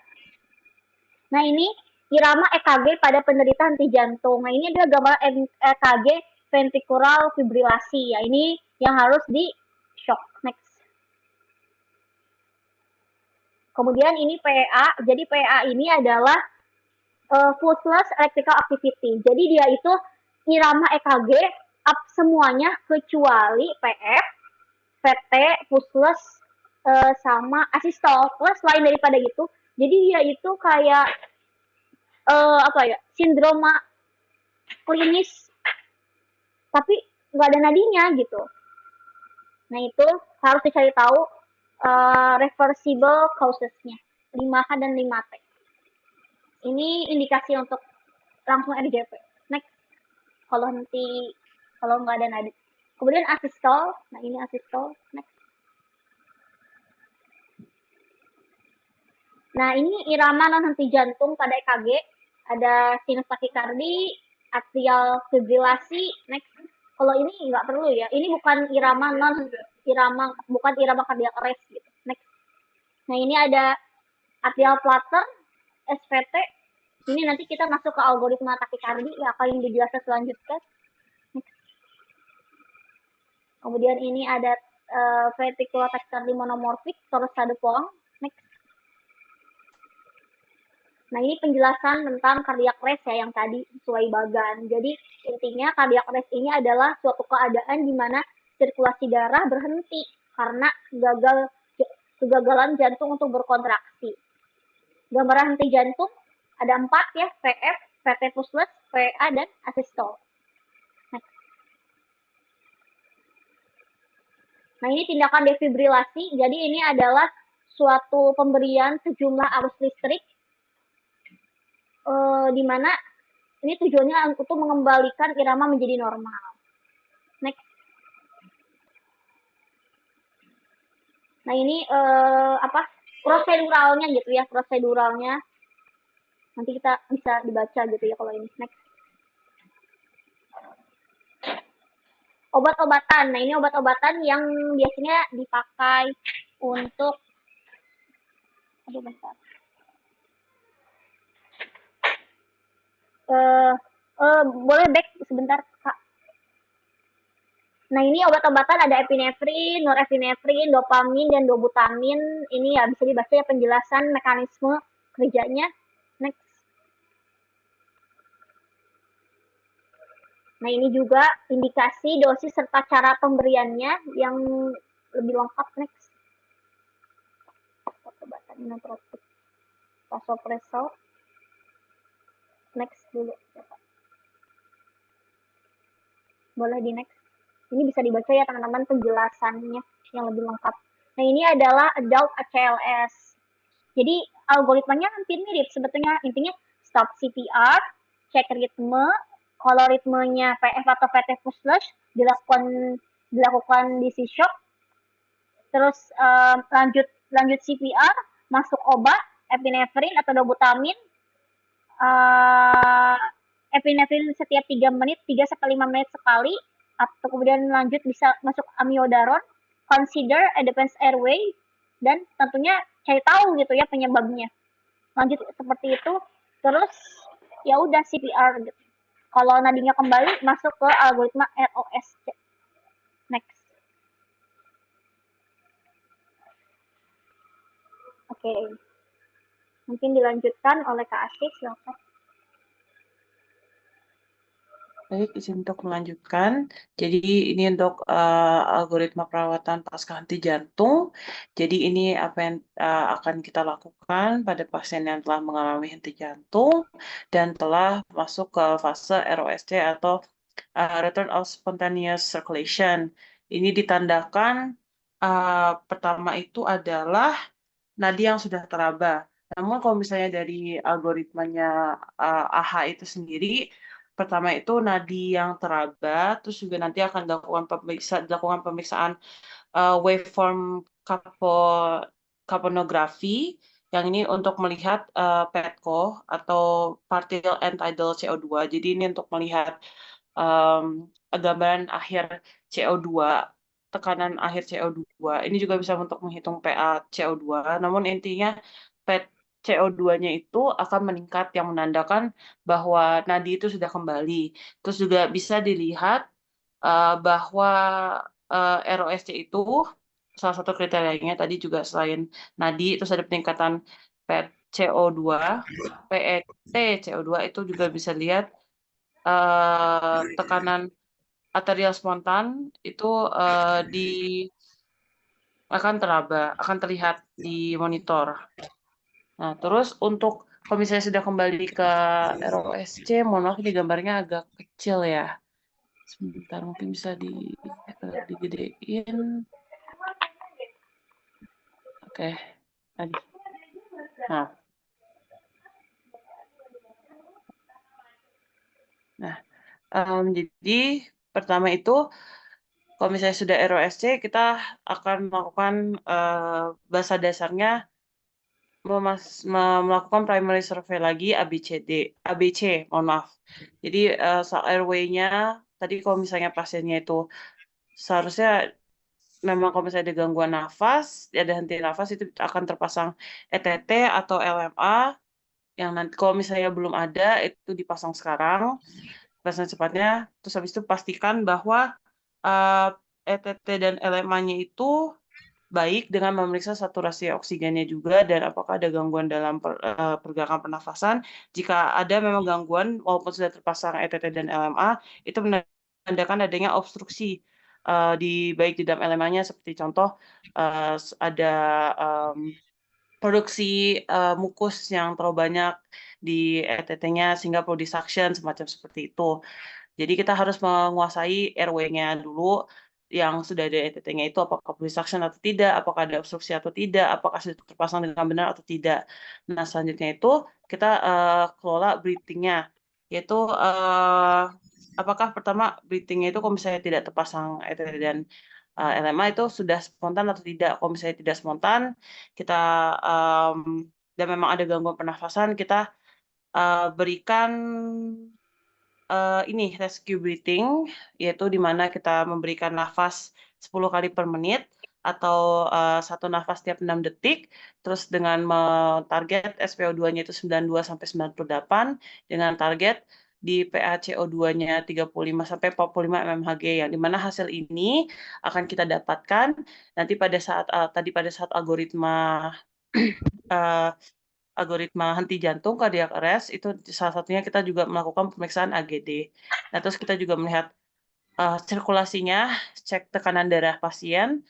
Nah, ini irama EKG pada penderita henti jantung. Nah, ini adalah gambar EKG ventricular fibrilasi ya. Ini yang harus di shock. Next. Kemudian ini PA. Jadi PA ini adalah pulseless electrical activity. Jadi dia itu irama EKG up semuanya kecuali PF, VT, pulseless sama asistol. Plus lain daripada itu. Jadi dia itu kayak sindroma klinis tapi nggak ada nadinya gitu. Nah, itu harus dicari tahu reversible causes-nya 5H dan 5T. Ini indikasi untuk langsung RJP. Next. kalau henti, kalau nggak ada nadi. Kemudian asistol, nah ini asistol. Nah, ini irama non henti jantung pada EKG, ada sinus takikardi, atrial fibrilasi. Next, kalau ini nggak perlu ya. Ini bukan bukan irama cardiac arrest gitu. Next. Nah, ini ada atrial flutter, SVT. Ini nanti kita masuk ke algoritma takikardi yang akan dijelaskan selanjutnya. Next. Kemudian ini ada ventricular tachycardia monomorphic, torus Poang. Next. Nah, ini penjelasan tentang cardiac arrest ya yang tadi sesuai bagan. Jadi, intinya cardiac arrest ini adalah suatu keadaan di mana sirkulasi darah berhenti karena kegagalan jantung untuk berkontraksi. Gambaran henti jantung ada 4 ya, VF, VT pusat, VA, dan asistol. Nah, ini tindakan defibrilasi. Jadi, ini adalah suatu pemberian sejumlah arus listrik di mana ini tujuannya untuk mengembalikan irama menjadi normal. Next. Nah, ini proseduralnya gitu ya, proseduralnya. Nanti kita bisa dibaca gitu ya kalau ini. Next. Obat-obatan. Nah, ini obat-obatan yang biasanya dipakai untuk bentar. Boleh back sebentar, Kak. Nah, ini obat-obatan ada epinefrin, norepinefrin, dopamin, dan dobutamin. Ini ya bisa dibaca ya penjelasan mekanisme kerjanya. Next. Nah, ini juga indikasi, dosis, serta cara pemberiannya yang lebih lengkap. Next. Obat-obatan inotropik. Vasopresol. Next dulu. Boleh di next. Ini bisa dibaca ya teman-teman penjelasannya yang lebih lengkap. Nah, ini adalah adult ACLS. Jadi algoritmanya hampir mirip sebetulnya. Intinya stop CPR, cek ritme, kalau ritmenya PF atau VT push dilakukan DC shock, terus lanjut CPR, masuk obat, epinefrin atau dobutamin, epinefrin setiap 3 menit, 3-5 menit sekali, atau kemudian lanjut bisa masuk amiodaron, consider advanced airway, dan tentunya cari tahu gitu ya penyebabnya. Lanjut seperti itu, terus ya udah CPR gitu. Kalau nadinya kembali masuk ke algoritma ROSC. Next. Oke. Mungkin dilanjutkan oleh Kak Asik, silakan. Baik, izin untuk melanjutkan. Jadi ini untuk algoritma perawatan pasca henti jantung. Jadi ini apa yang akan kita lakukan pada pasien yang telah mengalami henti jantung dan telah masuk ke fase ROSC atau Return of Spontaneous Circulation. Ini ditandakan pertama itu adalah nadi yang sudah teraba. Namun kalau misalnya dari algoritmanya AHA itu sendiri, pertama itu nadi yang teraba, terus juga nanti akan dilakukan pemeriksaan waveform capnografi, yang ini untuk melihat PETCO atau partial end tidal CO2. Jadi ini untuk melihat gambaran akhir CO2, tekanan akhir CO2. Ini juga bisa untuk menghitung PA CO2. Namun intinya PET CO2-nya itu akan meningkat yang menandakan bahwa nadi itu sudah kembali. Terus juga bisa dilihat bahwa ROSC itu salah satu kriterianya tadi juga selain nadi, terus ada peningkatan PET CO2, PET CO2 itu juga bisa lihat tekanan arterial spontan itu di akan terlihat di monitor. Nah, terus untuk kalau misalnya sudah kembali ke ROSC, mohon maaf ini gambarnya agak kecil ya. Sebentar, mungkin bisa digedein. Oke, tadi. Nah, Jadi pertama itu kalau misalnya sudah ROSC, kita akan melakukan bahasa dasarnya melakukan primary survey lagi ABC, mohon maaf. Jadi soal airway-nya tadi kalau misalnya pasiennya itu seharusnya memang kalau misalnya ada gangguan nafas, ada henti nafas itu akan terpasang ETT atau LMA yang nanti kalau misalnya belum ada itu dipasang sekarang, pasang cepatnya. Terus habis itu pastikan bahwa uh, ETT dan LMA-nya itu baik dengan memeriksa saturasi oksigennya juga dan apakah ada gangguan dalam pergerakan pernafasan. Jika ada memang gangguan walaupun sudah terpasang ETT dan LMA, itu menandakan adanya obstruksi baik di dalam LMA-nya seperti contoh ada produksi mukus yang terlalu banyak di ETT-nya sehingga perlu disuction semacam seperti itu. Jadi kita harus menguasai airway-nya dulu yang sudah ada ETT-nya itu apakah perlu suction atau tidak, apakah ada obstruksi atau tidak, apakah sudah terpasang dengan benar atau tidak. Nah, selanjutnya itu kita kelola breathing-nya, yaitu apakah pertama breathing-nya itu kalau misalnya tidak terpasang ETT dan LMA itu sudah spontan atau tidak. Kalau misalnya tidak spontan, kita dan memang ada gangguan pernafasan, kita berikan ini rescue breathing, yaitu di mana kita memberikan nafas 10 kali per menit atau satu nafas tiap 6 detik, terus dengan target SpO2-nya itu 92 sampai 98 dengan target di PaCO2-nya 35 sampai 45 mmHg yang dimana hasil ini akan kita dapatkan nanti pada saat algoritma henti jantung cardiac arrest itu salah satunya kita juga melakukan pemeriksaan AGD. Nah, terus kita juga melihat sirkulasinya, cek tekanan darah pasien.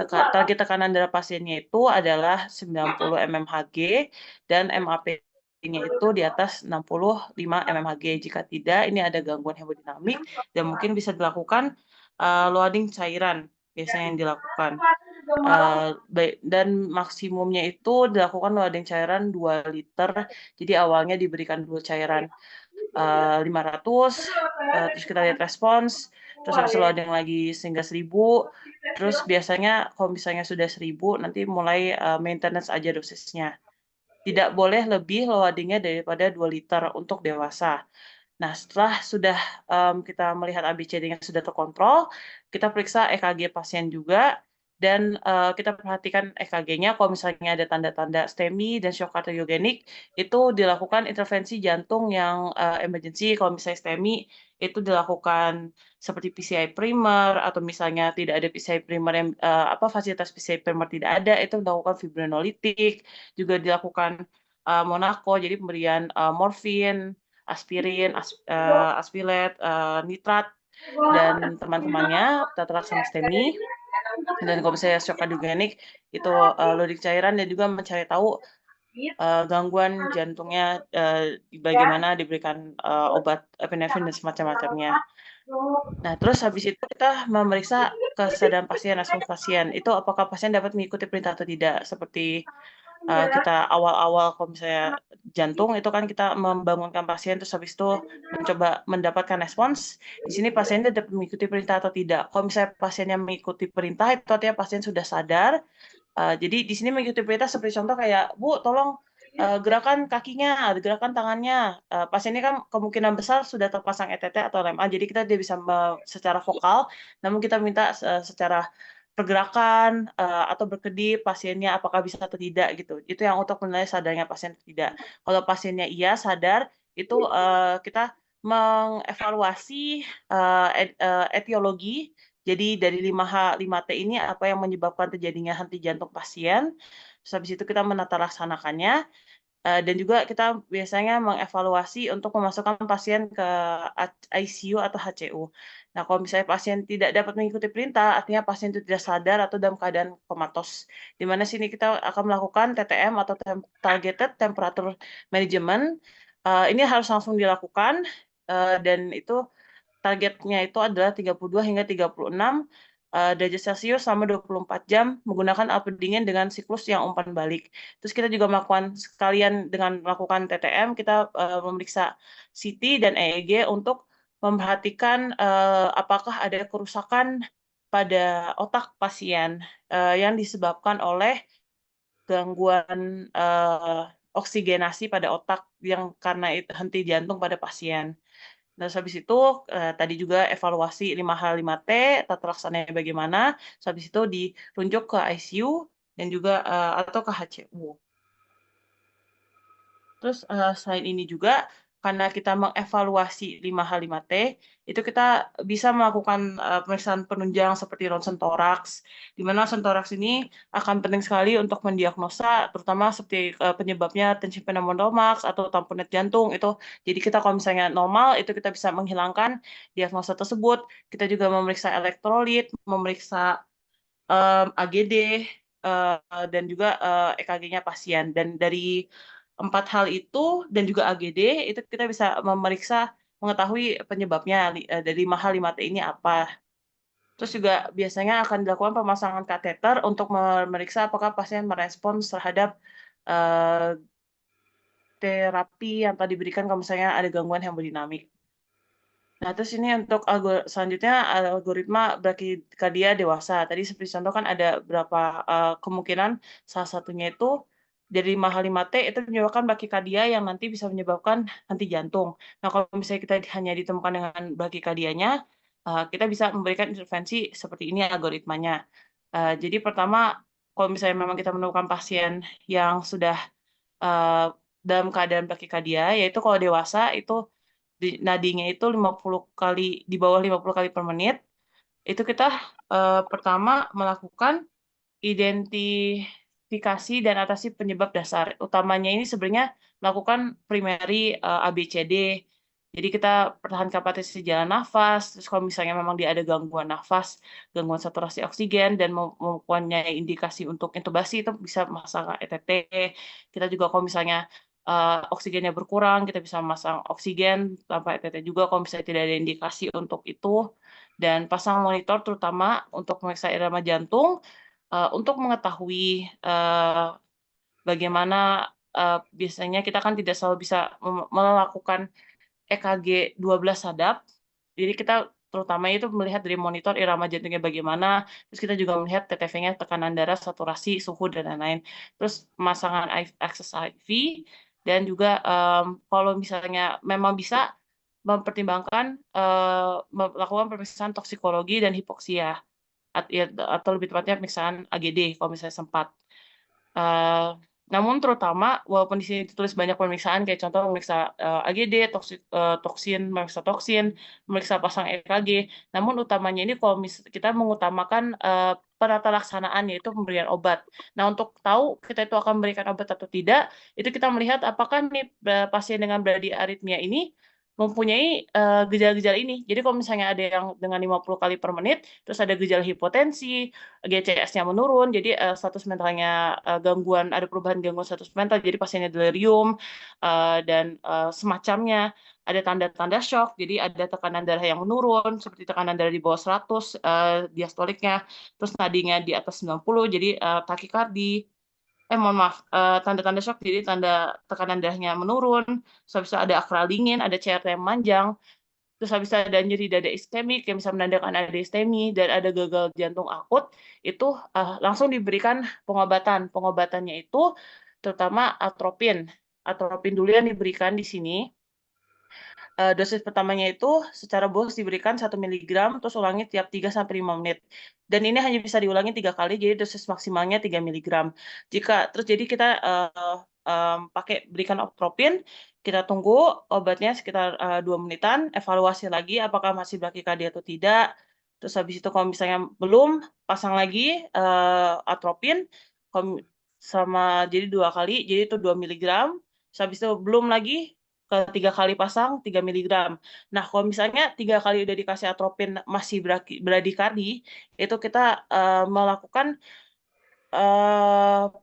Target tekanan darah pasiennya itu adalah 90 mmHg dan MAP-nya itu di atas 65 mmHg. Jika tidak, ini ada gangguan hemodinamik dan mungkin bisa dilakukan loading cairan biasanya yang dilakukan. Dan maksimumnya itu dilakukan loading cairan 2 liter. Jadi awalnya diberikan dulu cairan 500, terus kita lihat respons, terus habis itu loading lagi sehingga 1000. Terus biasanya kalau misalnya sudah 1000, nanti mulai maintenance aja dosisnya. Tidak boleh lebih loadingnya daripada 2 liter untuk dewasa. Nah, setelah sudah kita melihat ABCD-nya sudah terkontrol, kita periksa EKG pasien juga, dan kita perhatikan EKG-nya kalau misalnya ada tanda-tanda STEMI dan shock kardiogenik, itu dilakukan intervensi jantung yang emergency. Kalau misalnya STEMI, itu dilakukan seperti PCI primer, atau misalnya tidak ada PCI primer yang fasilitas PCI primer tidak ada, itu dilakukan fibrinolitik, juga dilakukan Monaco, jadi pemberian morfin, aspirin, aspilet, nitrat, dan teman-temannya, tetrax sama STEMI. Dan kalau misalnya shock kardiogenik, itu loading cairan dan juga mencari tahu gangguan jantungnya bagaimana diberikan obat epinefrin dan semacam-macamnya. Nah, terus habis itu kita memeriksa kesadaran pasien, respons pasien. Itu apakah pasien dapat mengikuti perintah atau tidak. Seperti kita awal-awal kalau misalnya jantung itu kan kita membangunkan pasien terus habis itu mencoba mendapatkan respons. Di sini pasien dapat mengikuti perintah atau tidak. Kalau misalnya pasiennya mengikuti perintah itu artinya pasien sudah sadar. Jadi di sini mengikuti perintah seperti contoh kayak, Bu, tolong gerakan kakinya, gerakan tangannya. Pasiennya kan kemungkinan besar sudah terpasang ETT atau LMA, jadi kita dia bisa secara vokal, namun kita minta secara pergerakan atau berkedip pasiennya apakah bisa atau tidak gitu. Itu yang untuk menilai sadarnya pasien atau tidak. Kalau pasiennya iya sadar, itu kita mengevaluasi etiologi. Jadi dari 5H, 5T ini apa yang menyebabkan terjadinya henti jantung pasien. Terus habis itu kita menata laksanakannya. Dan juga kita biasanya mengevaluasi untuk memasukkan pasien ke ICU atau HCU. Nah, kalau misalnya pasien tidak dapat mengikuti perintah, artinya pasien itu tidak sadar atau dalam keadaan komatos. Di mana sini kita akan melakukan TTM atau Targeted Temperature Management. Ini harus langsung dilakukan, dan itu targetnya itu adalah 32 hingga 36 derajat Celcius selama 24 jam menggunakan alat pendingin dengan siklus yang umpan balik. Terus kita juga melakukan sekalian dengan melakukan TTM, kita memeriksa CT dan EEG untuk memperhatikan apakah ada kerusakan pada otak pasien yang disebabkan oleh gangguan oksigenasi pada otak yang karena henti jantung pada pasien. Nah, habis itu tadi juga evaluasi 5H 5T, tata laksananya bagaimana, habis itu dirujuk ke ICU dan juga atau ke HCU. Terus selain ini juga karena kita mengevaluasi 5H 5T, itu kita bisa melakukan pemeriksaan penunjang seperti ronsen toraks, di mana ronsen toraks ini akan penting sekali untuk mendiagnosa, terutama seperti penyebabnya tensi pneumotorax atau tamponade jantung itu. Jadi kita kalau misalnya normal, itu kita bisa menghilangkan diagnosa tersebut. Kita juga memeriksa elektrolit, memeriksa AGD, dan juga EKG-nya pasien. Dan dari 4 hal itu dan juga AGD, itu kita bisa memeriksa, mengetahui penyebabnya dari 5H 5T ini apa. Terus juga biasanya akan dilakukan pemasangan kateter untuk memeriksa apakah pasien merespons terhadap terapi yang tadi diberikan kalau misalnya ada gangguan hemodinamik. Nah, terus ini untuk selanjutnya algoritma brakikardia dewasa. Tadi seperti contoh kan ada berapa kemungkinan, salah satunya itu dari 5H 5T itu menyebabkan brakikardia yang nanti bisa menyebabkan henti jantung. Nah, kalau misalnya kita hanya ditemukan dengan brakikardianya, kita bisa memberikan intervensi seperti ini algoritmanya. Jadi pertama, kalau misalnya memang kita menemukan pasien yang sudah dalam keadaan brakikardia, yaitu kalau dewasa itu nadinya itu 50 kali, di bawah 50 kali per menit, itu kita pertama melakukan identifikasi dan atasi penyebab dasar. Utamanya ini sebenarnya melakukan primary ABCD. Jadi kita pertahankan kapasitas jalan nafas, terus kalau misalnya memang dia ada gangguan nafas, gangguan saturasi oksigen, dan mempunyai indikasi untuk intubasi, itu bisa memasang ETT. Kita juga kalau misalnya oksigennya berkurang, kita bisa memasang oksigen tanpa ETT juga kalau misalnya tidak ada indikasi untuk itu. Dan pasang monitor terutama untuk memeriksa irama jantung, untuk mengetahui bagaimana biasanya kita kan tidak selalu bisa melakukan EKG 12 sadap. Jadi kita terutama itu melihat dari monitor irama jantungnya bagaimana, terus kita juga melihat TTV-nya, tekanan darah, saturasi, suhu, dan lain-lain. Terus pemasangan akses IV, dan juga kalau misalnya memang bisa mempertimbangkan melakukan pemeriksaan toksikologi dan hipoksia, atau lebih tepatnya pemeriksaan AGD kalau misalnya sempat. Namun terutama, walaupun di sini ditulis banyak pemeriksaan, kayak contoh memeriksa AGD, toksin, memeriksa toksin, memeriksa pasang EKG, namun utamanya ini kalau kita mengutamakan penata laksanaan, yaitu pemberian obat. Nah, untuk tahu kita itu akan memberikan obat atau tidak, itu kita melihat apakah nih pasien dengan bradiaritmia ini mempunyai gejala-gejala ini. Jadi kalau misalnya ada yang dengan 50 kali per menit, terus ada gejala hipotensi, GCS-nya menurun, jadi status mentalnya gangguan, ada perubahan gangguan status mental, jadi pasiennya delirium dan semacamnya, ada tanda-tanda shock, jadi ada tekanan darah yang menurun, seperti tekanan darah di bawah 100 diastoliknya, terus nadinya di atas 90, jadi takikardi, mohon maaf, tanda-tanda shock, jadi tanda tekanan darahnya menurun, terus habis itu ada akralingin, ada CRT yang manjang, terus habis itu ada nyeri dada iskemik yang bisa menandakan ada istemi, dan ada gagal jantung akut, itu langsung diberikan pengobatan. Pengobatannya itu terutama atropin. Atropin dulu yang diberikan di sini. Dosis pertamanya itu secara bolus diberikan 1 mg, terus ulangi tiap 3-5 menit. Dan ini hanya bisa diulangi 3 kali, jadi dosis maksimalnya 3 mg. Jadi kita pakai berikan atropin, kita tunggu obatnya sekitar 2 menitan, evaluasi lagi apakah masih brakikardia atau tidak. Terus habis itu kalau misalnya belum, pasang lagi atropin jadi 2 kali, jadi itu 2 mg. Terus habis itu belum lagi, ke 3 kali pasang 3 mg. Nah, kalau misalnya 3 kali udah dikasih atropin masih bradikardi, itu kita melakukan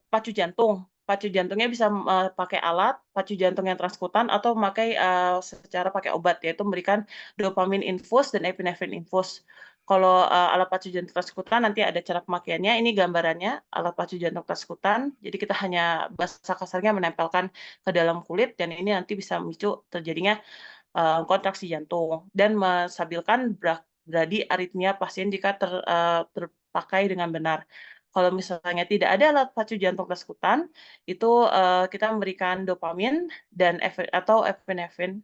pacu jantung. Pacu jantungnya bisa pakai alat pacu jantung yang transkutan atau memakai secara pakai obat, yaitu memberikan dopamin infus dan epinefrin infus. Kalau alat pacu jantung transkutan nanti ada cara pemakaiannya. Ini gambarannya alat pacu jantung transkutan. Jadi kita hanya bahasa kasarnya menempelkan ke dalam kulit, dan ini nanti bisa memicu terjadinya kontraksi jantung dan menstabilkan brady aritmia pasien jika terpakai dengan benar. Kalau misalnya tidak ada alat pacu jantung persekutan, itu kita memberikan dopamin dan atau epinefrin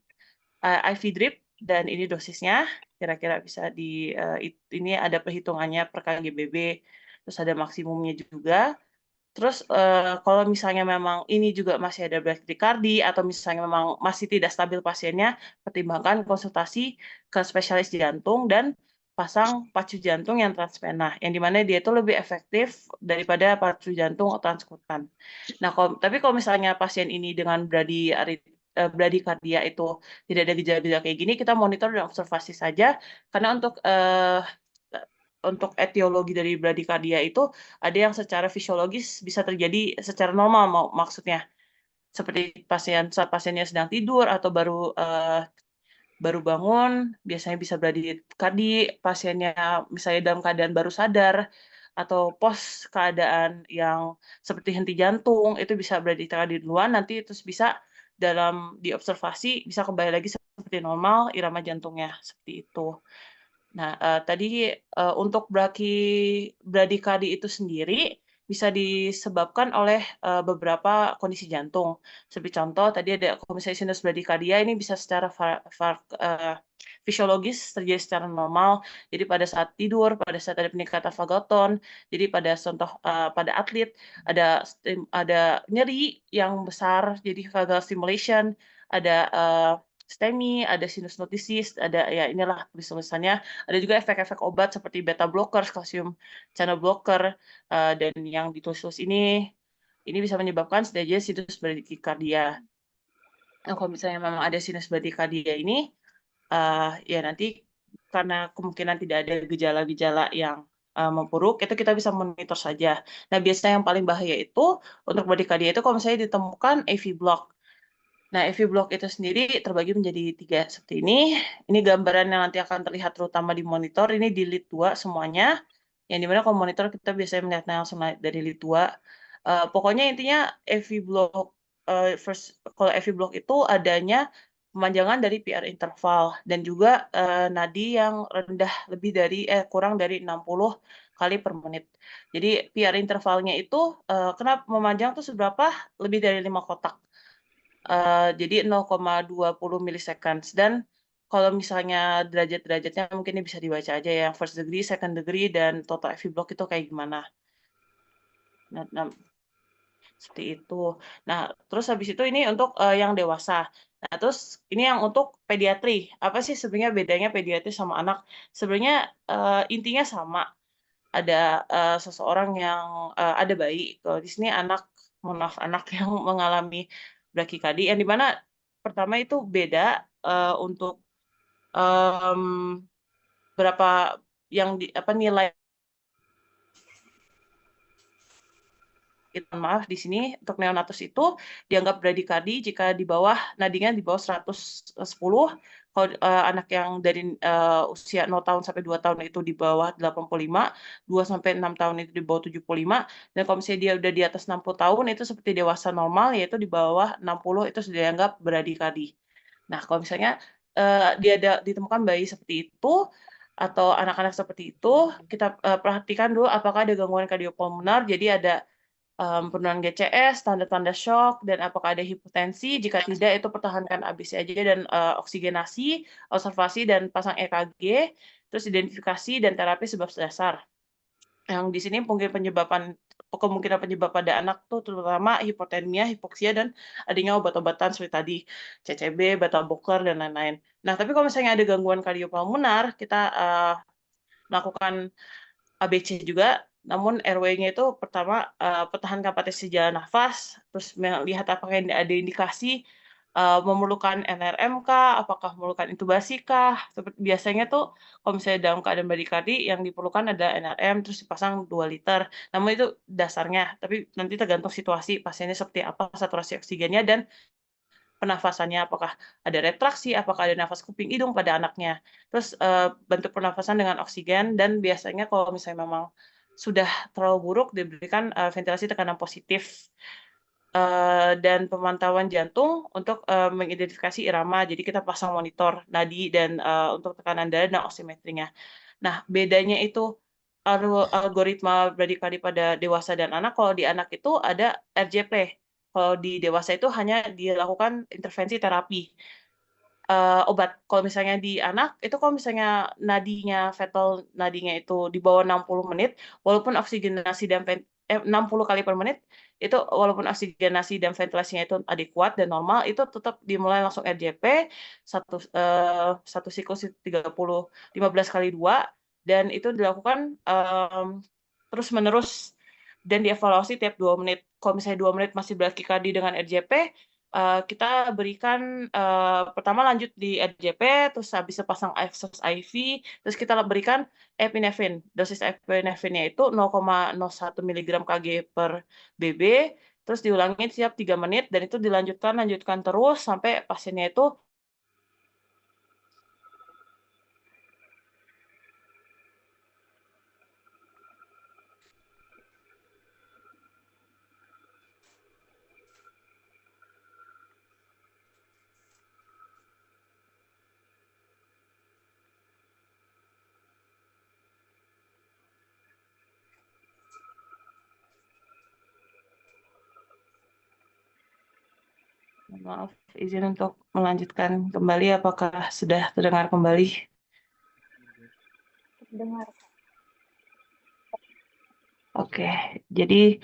IV drip, dan ini dosisnya kira-kira bisa ini ada perhitungannya per kGBB, terus ada maksimumnya juga. Terus kalau misalnya memang ini juga masih ada brakikardi atau misalnya memang masih tidak stabil pasiennya, pertimbangkan konsultasi ke spesialis jantung dan pasang pacu jantung yang transvena, yang dimana dia itu lebih efektif daripada pacu jantung transkutan. Nah, tapi kalau misalnya pasien ini dengan bradikardia itu tidak ada gejala-gejala kayak gini, kita monitor dan observasi saja, karena untuk etiologi dari bradikardia itu ada yang secara fisiologis bisa terjadi secara normal, maksudnya seperti saat pasiennya sedang tidur atau baru bangun, biasanya bisa bradikardi, pasiennya misalnya dalam keadaan baru sadar atau pos keadaan yang seperti henti jantung, itu bisa bradikardi duluan, nanti terus bisa diobservasi bisa kembali lagi seperti normal irama jantungnya, seperti itu. Nah, tadi untuk bradikardi itu sendiri bisa disebabkan oleh beberapa kondisi jantung. Seperti contoh, tadi ada kalau misalnya sinus bradikardia ini bisa secara fisiologis terjadi secara normal. Jadi pada saat tidur, pada saat ada peningkatan vagoton, jadi pada atlet ada nyeri yang besar, jadi vagal stimulation, ada STEMI, ada sinusitis, ada ya inilah tulisannya. Ada juga efek-efek obat seperti beta blocker, kalsium channel blocker, dan yang ditulis ini bisa menyebabkan terjadinya sinus bradikardia. Nah, kalau misalnya memang ada sinus bradikardia ini, ya nanti karena kemungkinan tidak ada gejala-gejala yang memburuk, itu kita bisa monitor saja. Nah, biasanya yang paling bahaya itu untuk bradikardia itu kalau misalnya ditemukan AV block. Nah, AV block itu sendiri terbagi menjadi 3 seperti ini. Ini gambaran yang nanti akan terlihat terutama di monitor. Ini di lead 2 semuanya. Yang dimana kalau monitor kita biasanya melihatnya langsung dari lead 2. Pokoknya intinya AV block, kalau AV block itu adanya pemanjangan dari PR interval dan juga nadi yang kurang dari 60 kali per menit. Jadi PR intervalnya itu kenapa memanjang tuh seberapa? Lebih dari 5 kotak. Jadi 0,20 milliseconds, dan kalau misalnya derajat-derajatnya mungkin ini bisa dibaca aja ya, first degree, second degree, dan total FV block itu kayak gimana. Nah, seperti itu. Nah, terus habis itu ini untuk yang dewasa. Nah, terus ini yang untuk pediatri. Apa sih sebenarnya bedanya pediatri sama anak? Sebenarnya intinya sama. Ada seseorang yang ada bayi. Kalau di sini anak yang mengalami brakikadi, yang dimana pertama itu beda untuk berapa nilai. Maaf, di sini untuk neonatus itu dianggap bradikadi jika nadinya di bawah 110. Kalau anak yang dari usia 0 tahun sampai 2 tahun itu di bawah 85, 2 sampai 6 tahun itu di bawah 75, dan kalau misalnya dia udah di atas 60 tahun itu seperti dewasa normal, yaitu di bawah 60 itu sudah dianggap bradikadi. Nah, kalau misalnya dia ditemukan bayi seperti itu atau anak-anak seperti itu, kita perhatikan dulu apakah ada gangguan kardiopulmoner, jadi ada penurunan GCS, tanda-tanda shock, dan apakah ada hipotensi. Jika tidak, itu pertahankan ABC aja dan oksigenasi, observasi, dan pasang EKG, terus identifikasi dan terapi sebab dasar. Yang di sini kemungkinan penyebab pada anak tuh terutama hipotermia, hipoksia, dan adanya obat-obatan seperti tadi, CCB, beta blocker, dan lain-lain. Nah, tapi kalau misalnya ada gangguan kardiopulmoner, kita melakukan ABC juga, namun RW-nya itu pertama pertahankan potensi jalan nafas, terus melihat apakah ada indikasi memerlukan NRM kah, apakah memerlukan intubasi kah. Biasanya tuh kalau misalnya dalam keadaan bradikardi yang diperlukan ada NRM terus dipasang 2 liter. Namun itu dasarnya, tapi nanti tergantung situasi pasiennya seperti apa, saturasi oksigennya, dan pernafasannya, apakah ada retraksi, apakah ada nafas kuping hidung pada anaknya. Terus bentuk pernafasan dengan oksigen, dan biasanya kalau misalnya memang sudah terlalu buruk diberikan ventilasi tekanan positif. dan pemantauan jantung untuk mengidentifikasi irama. Jadi kita pasang monitor nadi dan untuk tekanan darah dan oximetrinya. Nah, bedanya itu algoritma bradikadi pada dewasa dan anak. Kalau di anak itu ada RJP. Kalau di dewasa itu hanya dilakukan intervensi terapi obat. Kalau misalnya di anak itu kalau misalnya fetal nadinya itu di bawah 60 menit, walaupun oksigenasi dan 60 kali per menit itu walaupun oksigenasi dan ventilasinya itu adekuat dan normal, itu tetap dimulai langsung RJP satu siklus 15 kali 2 dan itu dilakukan terus menerus dan dievaluasi tiap 2 menit. Kalau misalnya 2 menit masih bradikadi dengan RJP, kita berikan pertama lanjut di RJP, terus habis itu pasang akses IV, terus kita berikan epinefrin. Dosis epinefrinnya itu 0,01 mg Kg per BB, terus diulangi setiap 3 menit, dan itu lanjutkan terus sampai pasiennya itu maaf, izin untuk melanjutkan kembali. Apakah sudah terdengar kembali? Dengar. Oke, jadi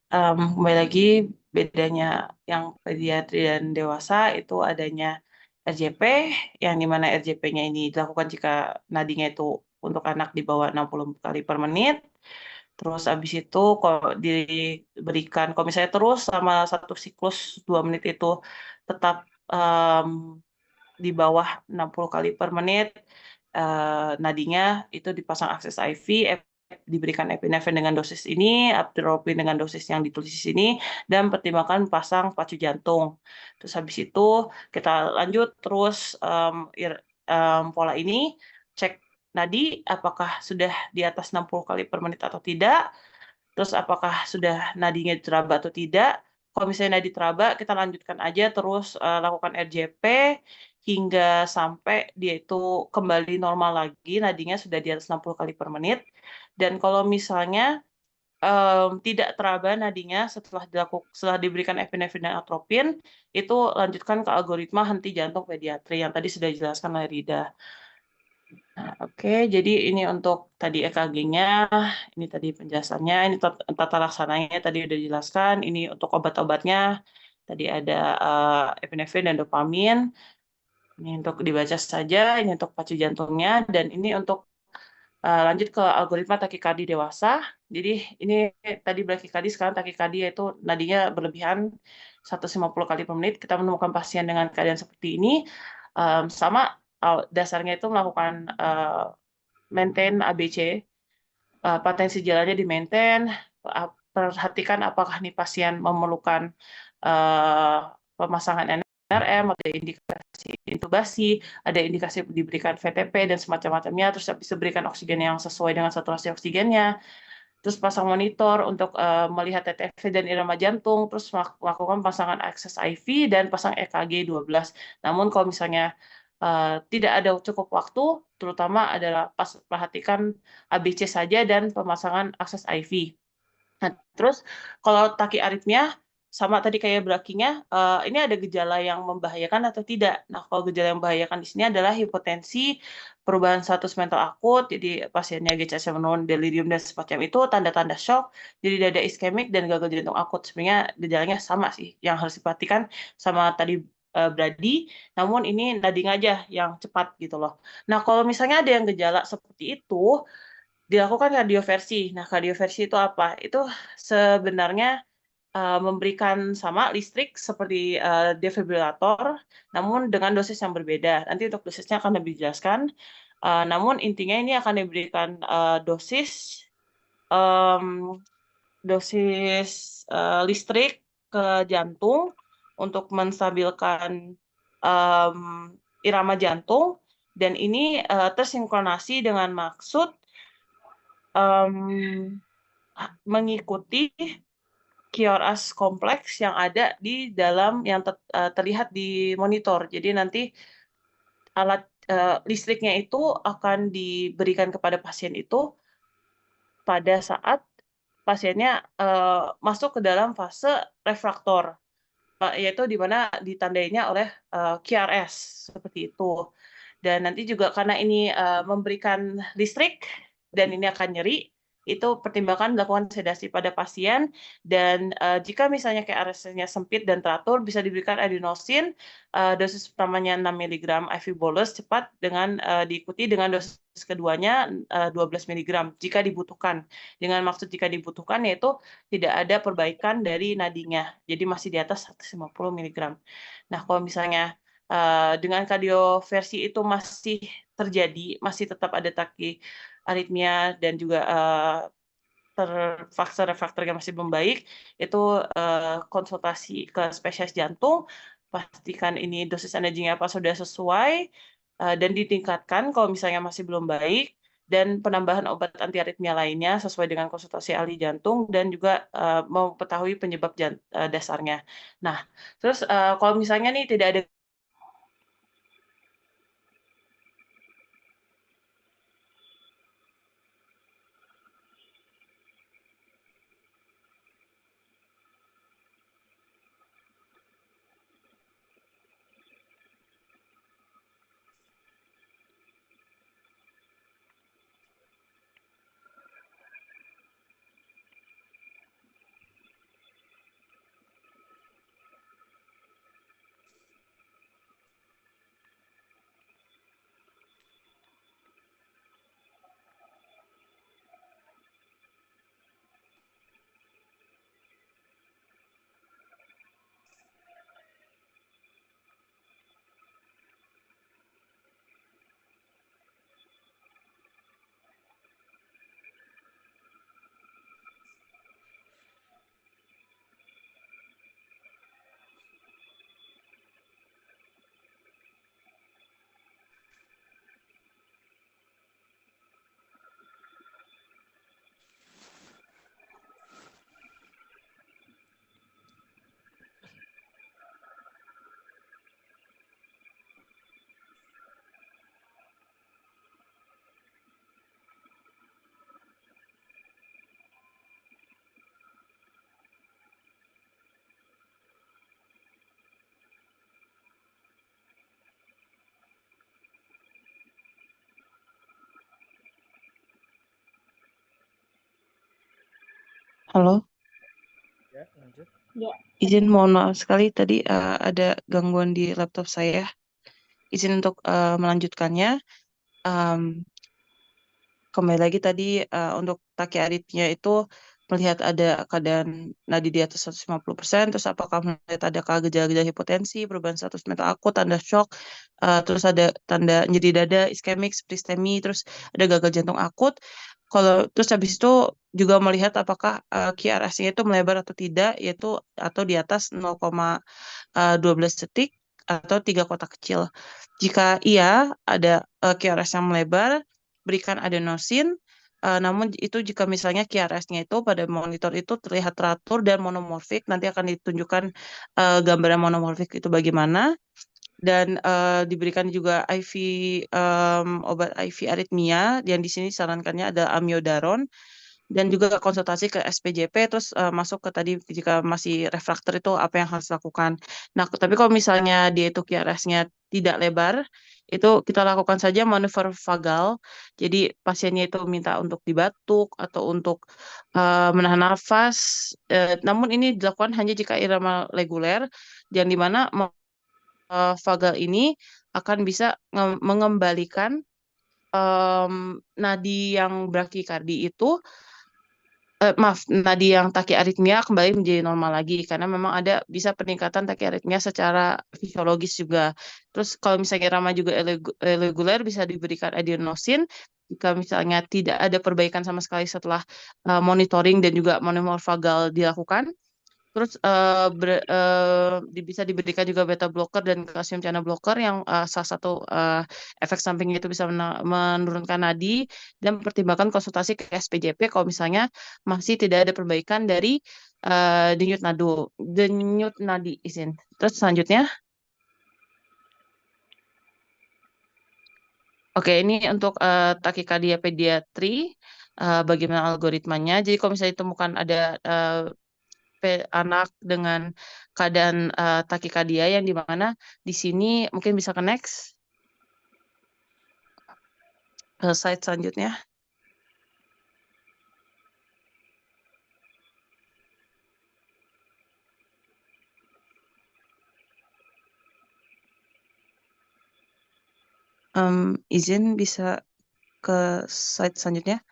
kembali lagi bedanya yang pediatri dan dewasa itu adanya RJP, yang dimana RJP-nya ini dilakukan jika nadinya itu untuk anak di bawah 60 kali per menit. Terus habis itu kalau diberikan, kalau misalnya terus sama satu siklus 2 menit itu tetap di bawah 60 kali per menit, nadinya itu dipasang akses IV, diberikan epinefrin dengan dosis ini, atropin dengan dosis yang ditulis di sini, dan pertimbangkan pasang pacu jantung. Terus habis itu kita lanjut terus pola ini, cek nadi apakah sudah di atas 60 kali per menit atau tidak, terus apakah sudah nadinya teraba atau tidak. Kalau misalnya nadi teraba, kita lanjutkan aja terus lakukan RJP hingga sampai dia itu kembali normal lagi, nadinya sudah di atas 60 kali per menit. Dan kalau misalnya tidak teraba nadinya setelah diberikan epinefrin dan atropin, itu lanjutkan ke algoritma henti jantung pediatri yang tadi sudah dijelaskan oleh Rida. Nah, oke, jadi ini untuk tadi EKG-nya, ini tadi penjelasannya, ini tata laksananya tadi udah dijelaskan, ini untuk obat-obatnya, tadi ada epinefrin dan dopamin, ini untuk dibaca saja, ini untuk pacu jantungnya, dan ini untuk lanjut ke algoritma takikardi dewasa. Jadi ini tadi brakikardi, sekarang takikardi yaitu nadinya berlebihan 150 kali per menit. Kita menemukan pasien dengan keadaan seperti ini, sama dasarnya itu melakukan maintain ABC, potensi jalannya di maintain, perhatikan apakah nih pasien memerlukan pemasangan NRM, ada indikasi intubasi, ada indikasi diberikan VTP dan semacam-macamnya, terus bisa berikan oksigen yang sesuai dengan saturasi oksigennya, terus pasang monitor untuk melihat TTV dan irama jantung, terus melakukan pasangan akses IV dan pasang EKG 12. Namun kalau misalnya tidak ada cukup waktu, terutama adalah perhatikan ABC saja dan pemasangan akses IV. Nah, terus kalau tachyarrhythmia sama tadi kayak brakinya, ini ada gejala yang membahayakan atau tidak. Nah, kalau gejala yang membahayakan di sini adalah hipotensi, perubahan status mental akut, jadi pasiennya GCS menurun, delirium dan semacam itu, tanda-tanda shock, jadi dada iskemik dan gagal jantung akut. Sebenarnya gejalanya sama sih, yang harus diperhatikan sama tadi Brady, namun ini nading aja yang cepat gitu loh. Nah, kalau misalnya ada yang gejala seperti itu, dilakukan kardioversi. Nah, kardioversi itu apa? Itu sebenarnya memberikan sama listrik seperti defibrilator, namun dengan dosis yang berbeda. Nanti untuk dosisnya akan lebih dijelaskan. Namun intinya ini akan diberikan um, dosis listrik ke jantung untuk menstabilkan irama jantung, dan ini tersinkronasi dengan maksud mengikuti QRS kompleks yang ada di dalam yang terlihat di monitor. Jadi nanti alat listriknya itu akan diberikan kepada pasien itu pada saat pasiennya masuk ke dalam fase refraktor, yaitu di mana ditandainya oleh QRS seperti itu. Dan nanti juga karena ini memberikan listrik dan ini akan nyeri, itu pertimbangan melakukan sedasi pada pasien. Dan jika misalnya QRS-nya sempit dan teratur, bisa diberikan adenosine dosis pertamanya 6 mg IV bolus cepat dengan diikuti dengan dosis keduanya 12 mg jika dibutuhkan. Dengan maksud jika dibutuhkan yaitu tidak ada perbaikan dari nadinya, jadi masih di atas 150 mg. Nah, kalau misalnya dengan kardioversi itu masih terjadi, masih tetap ada aritmia dan juga faktor-faktornya masih belum baik, itu konsultasi ke spesialis jantung, pastikan ini dosis energinya apa sudah sesuai, dan ditingkatkan kalau misalnya masih belum baik, dan penambahan obat anti aritmia lainnya sesuai dengan konsultasi ahli jantung, dan juga mengetahui penyebab dasarnya. Nah, terus kalau misalnya nih tidak ada Halo, Ya, lanjut. Ya, izin mohon maaf sekali tadi ada gangguan di laptop saya. Izin untuk melanjutkannya. Em, Kembali lagi tadi untuk takiaritmia itu melihat ada keadaan nadi di atas 150%, terus apakah melihat adakah gejala-gejala hipotensi, perubahan status mental akut, tanda shock, terus ada tanda nyeri dada, iskemik, pristemi, terus ada gagal jantung akut. Kalau terus habis itu juga melihat apakah QRS-nya itu melebar atau tidak, yaitu atau di atas 0,12 detik atau 3 kotak kecil. Jika iya ada QRS yang melebar, berikan adenosin. Namun itu jika misalnya QRS-nya itu pada monitor itu terlihat teratur dan monomorfik, nanti akan ditunjukkan gambaran monomorfik itu bagaimana. Dan diberikan juga IV obat IV aritmia yang di sini sarankannya ada amiodaron, dan juga konsultasi ke SPJP, terus masuk ke tadi jika masih refraktor itu apa yang harus dilakukan. Nah, tapi kalau misalnya dia itu QRS-nya tidak lebar, itu kita lakukan saja manuver vagal. Jadi pasiennya itu minta untuk dibatuk atau untuk menahan nafas. Namun ini dilakukan hanya jika irama reguler, yang dimana vagal ini akan bisa mengembalikan nadi yang brakikardi itu, maaf, nadi yang takiaritmia kembali menjadi normal lagi karena memang ada bisa peningkatan takiaritmia secara fisiologis juga. Terus kalau misalnya Rama juga irregular bisa diberikan adenosin jika misalnya tidak ada perbaikan sama sekali setelah monitoring dan juga monitor vagal dilakukan. Terus bisa diberikan juga beta blocker dan kalsium channel blocker yang salah satu efek sampingnya itu bisa menurunkan nadi, dan pertimbangkan konsultasi ke SPJP kalau misalnya masih tidak ada perbaikan dari denyut nadi izin. Terus selanjutnya, oke ini untuk takikardia pediatri, bagaimana algoritmanya. Jadi kalau misalnya ditemukan ada anak dengan keadaan takikardia yang di mana di sini mungkin bisa ke next slide selanjutnya. Izin bisa ke slide selanjutnya.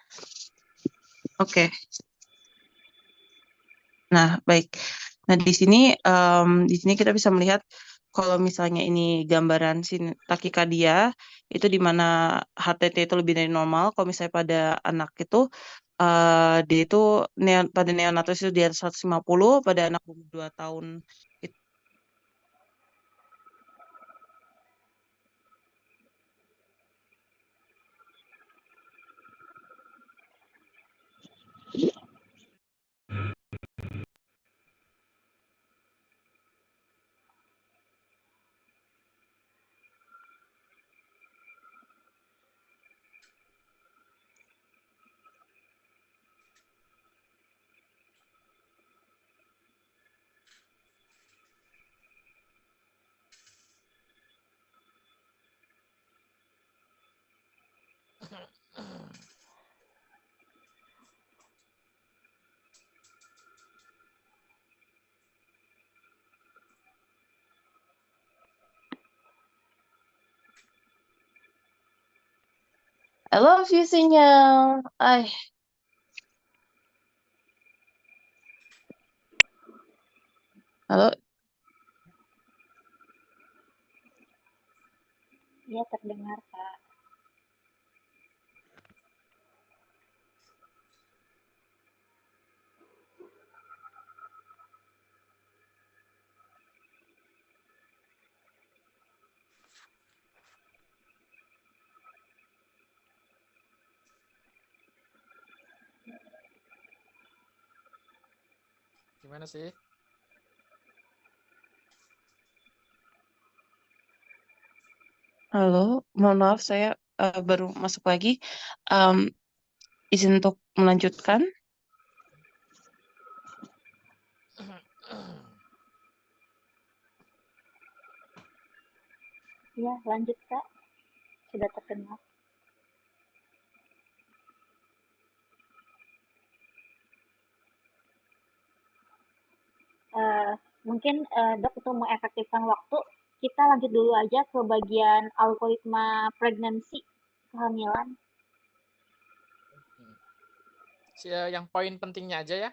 Oke. Nah, baik. Nah, di sini kita bisa melihat kalau misalnya ini gambaran takikardia itu di mana HTT itu lebih dari normal. Kalau misalnya pada anak itu dia itu pada neonatal itu di atas 150, pada anak umur 2 tahun itu I love you, sinyal. Halo, Ya, terdengar, Kak. Gimana sih? halo. Mohon maaf saya baru masuk lagi. Em, izin untuk melanjutkan. Ya, lanjut, Kak. Sudah terdengar. Eh, Mungkin Dok untuk mengefektifkan waktu, kita lanjut dulu aja ke bagian algoritma pregnancy, kehamilan. Yang poin pentingnya aja ya.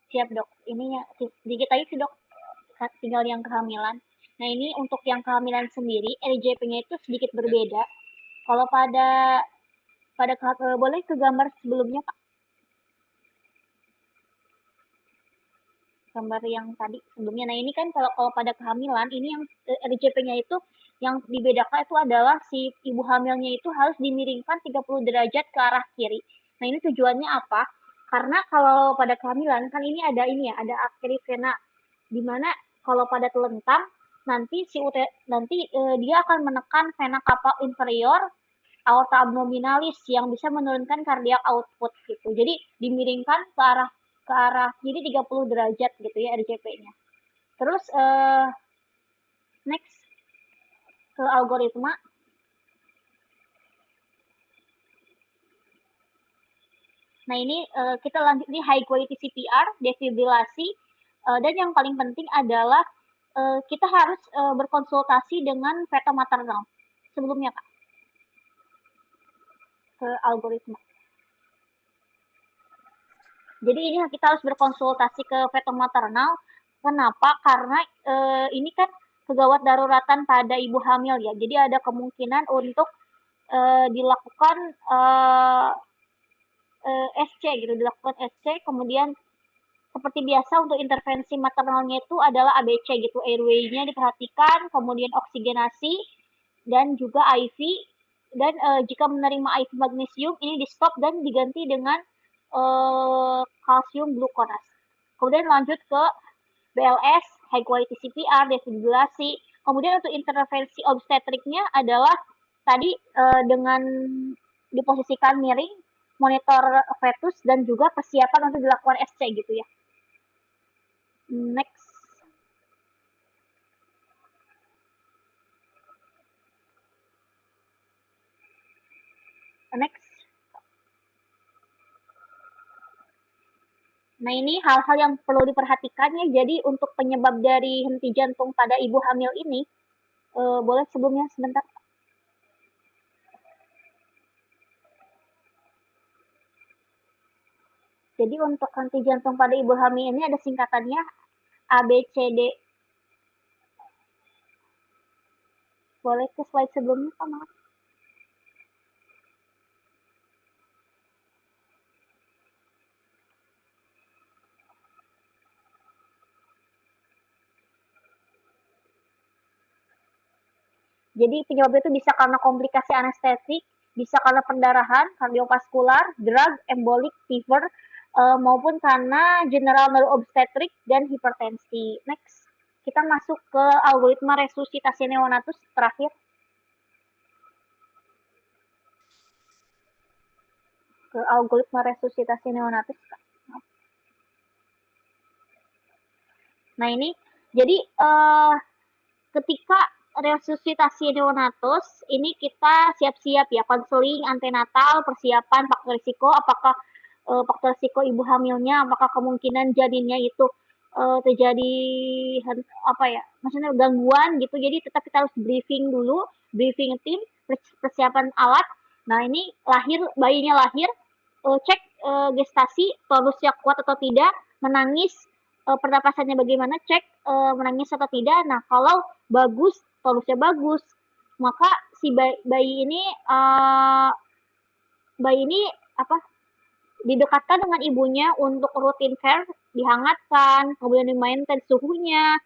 Siap, Dok. Ini ya, sedikit lagi sih, Dok. Tinggal yang kehamilan. Nah, ini untuk yang kehamilan sendiri, RJP-nya itu sedikit Ya. berbeda. Kalau pada pada boleh ke gambar sebelumnya, Pak? Gambar yang tadi sebelumnya. Nah, ini kan kalau pada kehamilan, ini yang RJP-nya itu yang dibedakan itu adalah si ibu hamilnya itu harus dimiringkan 30 derajat ke arah kiri. Nah, ini tujuannya apa? Karena kalau pada kehamilan kan ini ya, ada arteri vena di mana kalau pada telentang nanti dia akan menekan vena cava inferior aorta abdominalis yang bisa menurunkan cardiac output gitu. Jadi dimiringkan ke arah kiri 30 derajat gitu ya RJP-nya. Terus next ke algoritma. Nah, ini kita lanjut di high quality CPR, defibrilasi, dan yang paling penting adalah kita harus berkonsultasi dengan feto maternal sebelumnya, Kak, ke algoritma. Jadi ini kita harus berkonsultasi ke feto maternal. Kenapa? Karena ini kan kegawat daruratan pada ibu hamil ya. Jadi ada kemungkinan untuk dilakukan SC gitu, dilakukan SC. Kemudian seperti biasa untuk intervensi maternalnya itu adalah ABC gitu, airway-nya diperhatikan, kemudian oksigenasi dan juga IV. Dan jika menerima IV magnesium ini di stop dan diganti dengan kalsium glukonat. Kemudian lanjut ke BLS, high quality CPR, defibrilasi. Kemudian untuk intervensi obstetriknya adalah tadi dengan diposisikan miring, monitor fetus dan juga persiapan untuk dilakukan SC gitu ya. Next. Next. Nah, ini hal-hal yang perlu diperhatikan ya. Jadi untuk penyebab dari henti jantung pada ibu hamil ini, boleh sebelumnya sebentar. Jadi untuk henti jantung pada ibu hamil ini ada singkatannya ABCD. Boleh ke slide sebelumnya, Pak Maaf. Jadi penyebab itu bisa karena komplikasi anestetik, bisa karena pendarahan, kardiovaskular, drug, embolic, fever, maupun karena general neuro-obstetric dan hipertensi. Next, kita masuk ke algoritma resusitasi neonatus terakhir. Ke algoritma resusitasi neonatus. Nah ini, jadi ketika resusitasi neonatus, ini kita siap-siap ya, konseling antenatal, persiapan faktor risiko, apakah faktor risiko ibu hamilnya, apakah kemungkinan janinnya itu terjadi apa ya, maksudnya gangguan gitu. Jadi tetap kita harus briefing dulu, briefing tim, persiapan alat. Nah ini bayinya lahir, cek gestasi, tonusnya kuat atau tidak, menangis, pernapasannya bagaimana, cek menangis atau tidak. Nah kalau bagus, tonusnya bagus, maka si bayi ini apa didekatkan dengan ibunya untuk rutin care, dihangatkan, kemudian dimainkan suhunya,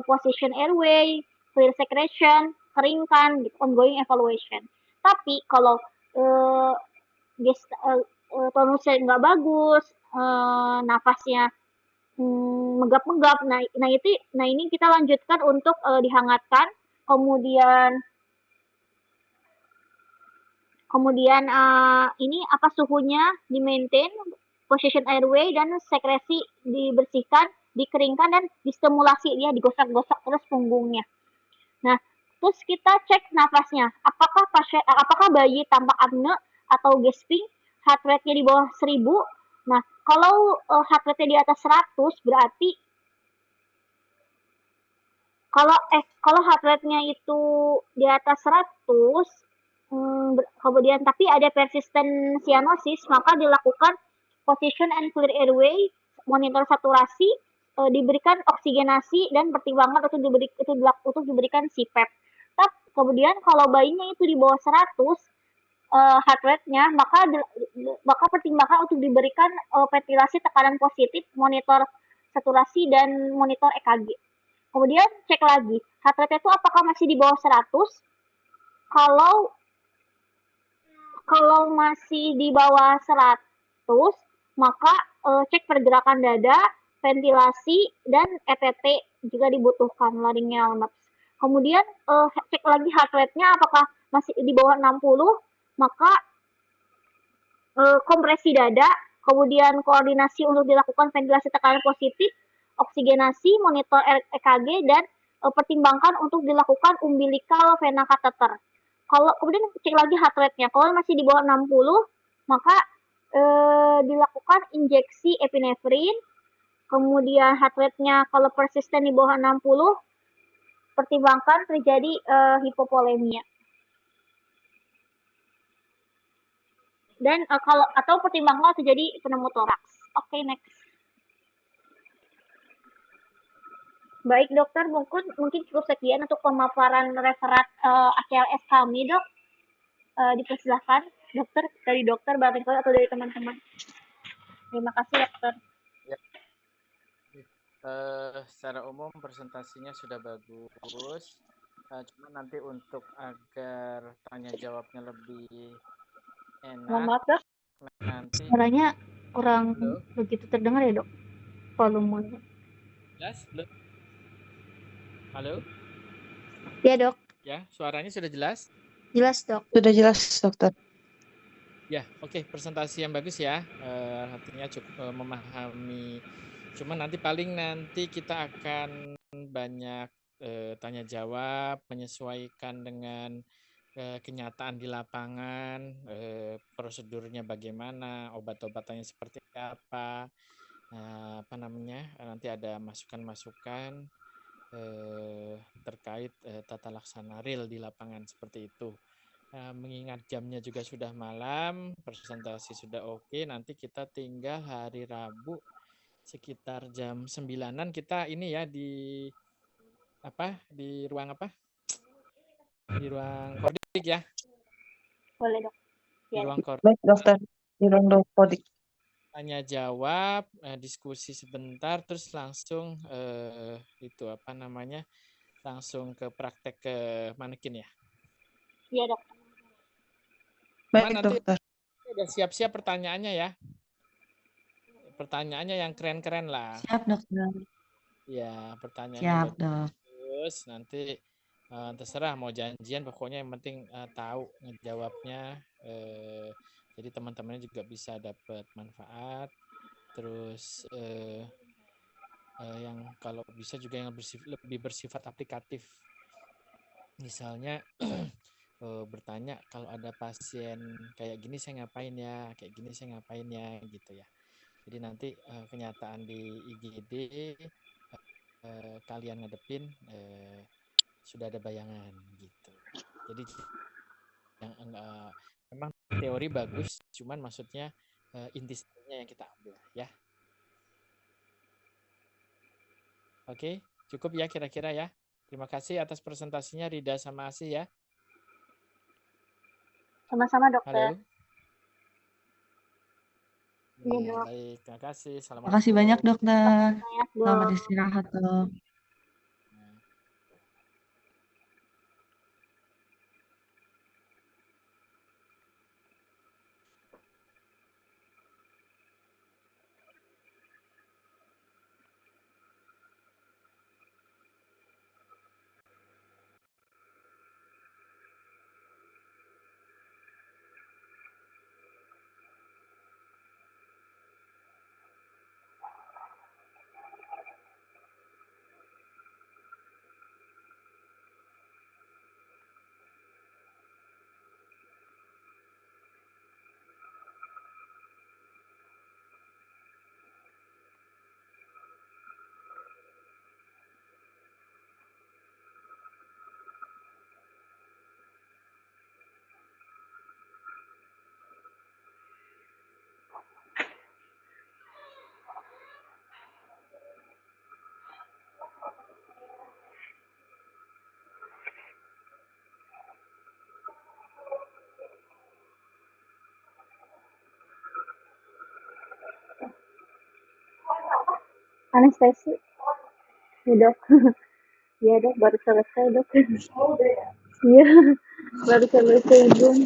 position airway, clear secretion, keringkan, gitu, ongoing evaluation. Tapi kalau tonusnya nggak bagus, nafasnya megap-megap, nah ini kita lanjutkan untuk dihangatkan, kemudian ini apa suhunya di maintain, position airway dan sekresi dibersihkan, dikeringkan dan distimulasi ya, digosok-gosok terus punggungnya. Nah, terus kita cek nafasnya, apakah bayi tampak apne atau gasping, heart rate-nya di bawah 1000. Nah, kalau heart rate-nya di atas 100 berarti kalau heart rate-nya itu di atas 100 kemudian tapi ada persisten cyanosis, maka dilakukan position and clear airway, monitor saturasi, diberikan oksigenasi dan pertimbangan untuk diberikan CPAP. Tapi kemudian kalau bayinya itu di bawah 100 heart rate-nya, maka pertimbangan untuk diberikan ventilasi tekanan positif, monitor saturasi dan monitor EKG. Kemudian cek lagi, heart rate itu apakah masih di bawah 100? Kalau masih di bawah 100, maka cek pergerakan dada, ventilasi, dan ETT juga dibutuhkan, laryngeal maps. Kemudian cek lagi heart rate-nya apakah masih di bawah 60, maka kompresi dada, kemudian koordinasi untuk dilakukan ventilasi tekanan positif, oksigenasi, monitor EKG, dan pertimbangkan untuk dilakukan umbilical vena catheter. Kemudian cek lagi heart rate-nya, kalau masih di bawah 60, maka dilakukan injeksi epinefrin, kemudian heart rate-nya kalau persisten di bawah 60, pertimbangkan terjadi hipovolemia. Dan atau pertimbangkan terjadi pneumotoraks. Oke, next. Baik dokter, mungkin cukup sekian untuk pemaparan referat ACLS kami, dok. Dipersilahkan dokter, dari dokter barangkali atau dari teman-teman. Terima kasih dokter. Ya. Secara umum presentasinya sudah bagus. Cuma nanti untuk agar tanya jawabnya lebih enak. Mohon maaf dok, Nanti suaranya kurang begitu terdengar ya dok. volumenya. Jelas belum? Halo? Ya, Dok. Ya, suaranya sudah jelas? Jelas, Dok. Sudah jelas, dokter. Ya, oke, presentasi yang bagus ya. Artinya cukup memahami. Cuman nanti kita akan banyak tanya jawab, menyesuaikan dengan kenyataan di lapangan, prosedurnya bagaimana, obat-obatannya seperti apa, nanti ada masukan-masukan terkait tata laksana real di lapangan seperti itu. Mengingat jamnya juga sudah malam, presentasi sudah oke, nanti kita tinggal hari Rabu sekitar jam 9-an kita ini ya di ruang apa? Di ruang kodik ya. Boleh, Dok. Di Ya, ruang kodik. Baik, dokter. Di ruang kodik. Tanya jawab, diskusi sebentar, terus langsung langsung ke praktek ke manekin ya. Iya, Dok. Baik, Nanti dokter. udah siap-siap pertanyaannya ya. Pertanyaannya yang keren-keren lah. Siap, dokter. Ya, pertanyaannya Siap, Dok. bagus. Nanti terserah mau janjian, pokoknya yang penting tahu ngejawabnya. Jadi teman-temannya juga bisa dapat manfaat. Terus yang kalau bisa juga yang lebih bersifat aplikatif. Misalnya bertanya kalau ada pasien kayak gini saya ngapain ya, kayak gini saya ngapain ya, gitu ya. Jadi nanti kenyataan di IGD kalian ngadepin sudah ada bayangan gitu. Jadi yang memang teori bagus, cuman maksudnya intinya yang kita ambil ya. Oke, cukup ya kira-kira ya. Terima kasih atas presentasinya Rida sama Asih ya. Sama-sama, Dokter. Halo. Iya, Dok. Baik, terima kasih. Terima kasih banyak, dokter. Banyak, Dok. Selamat istirahat, Dok. Anestesi. Ya, Dok. Iya, Dok, baru selesai, Dok. Iya, baru selesai, Bun.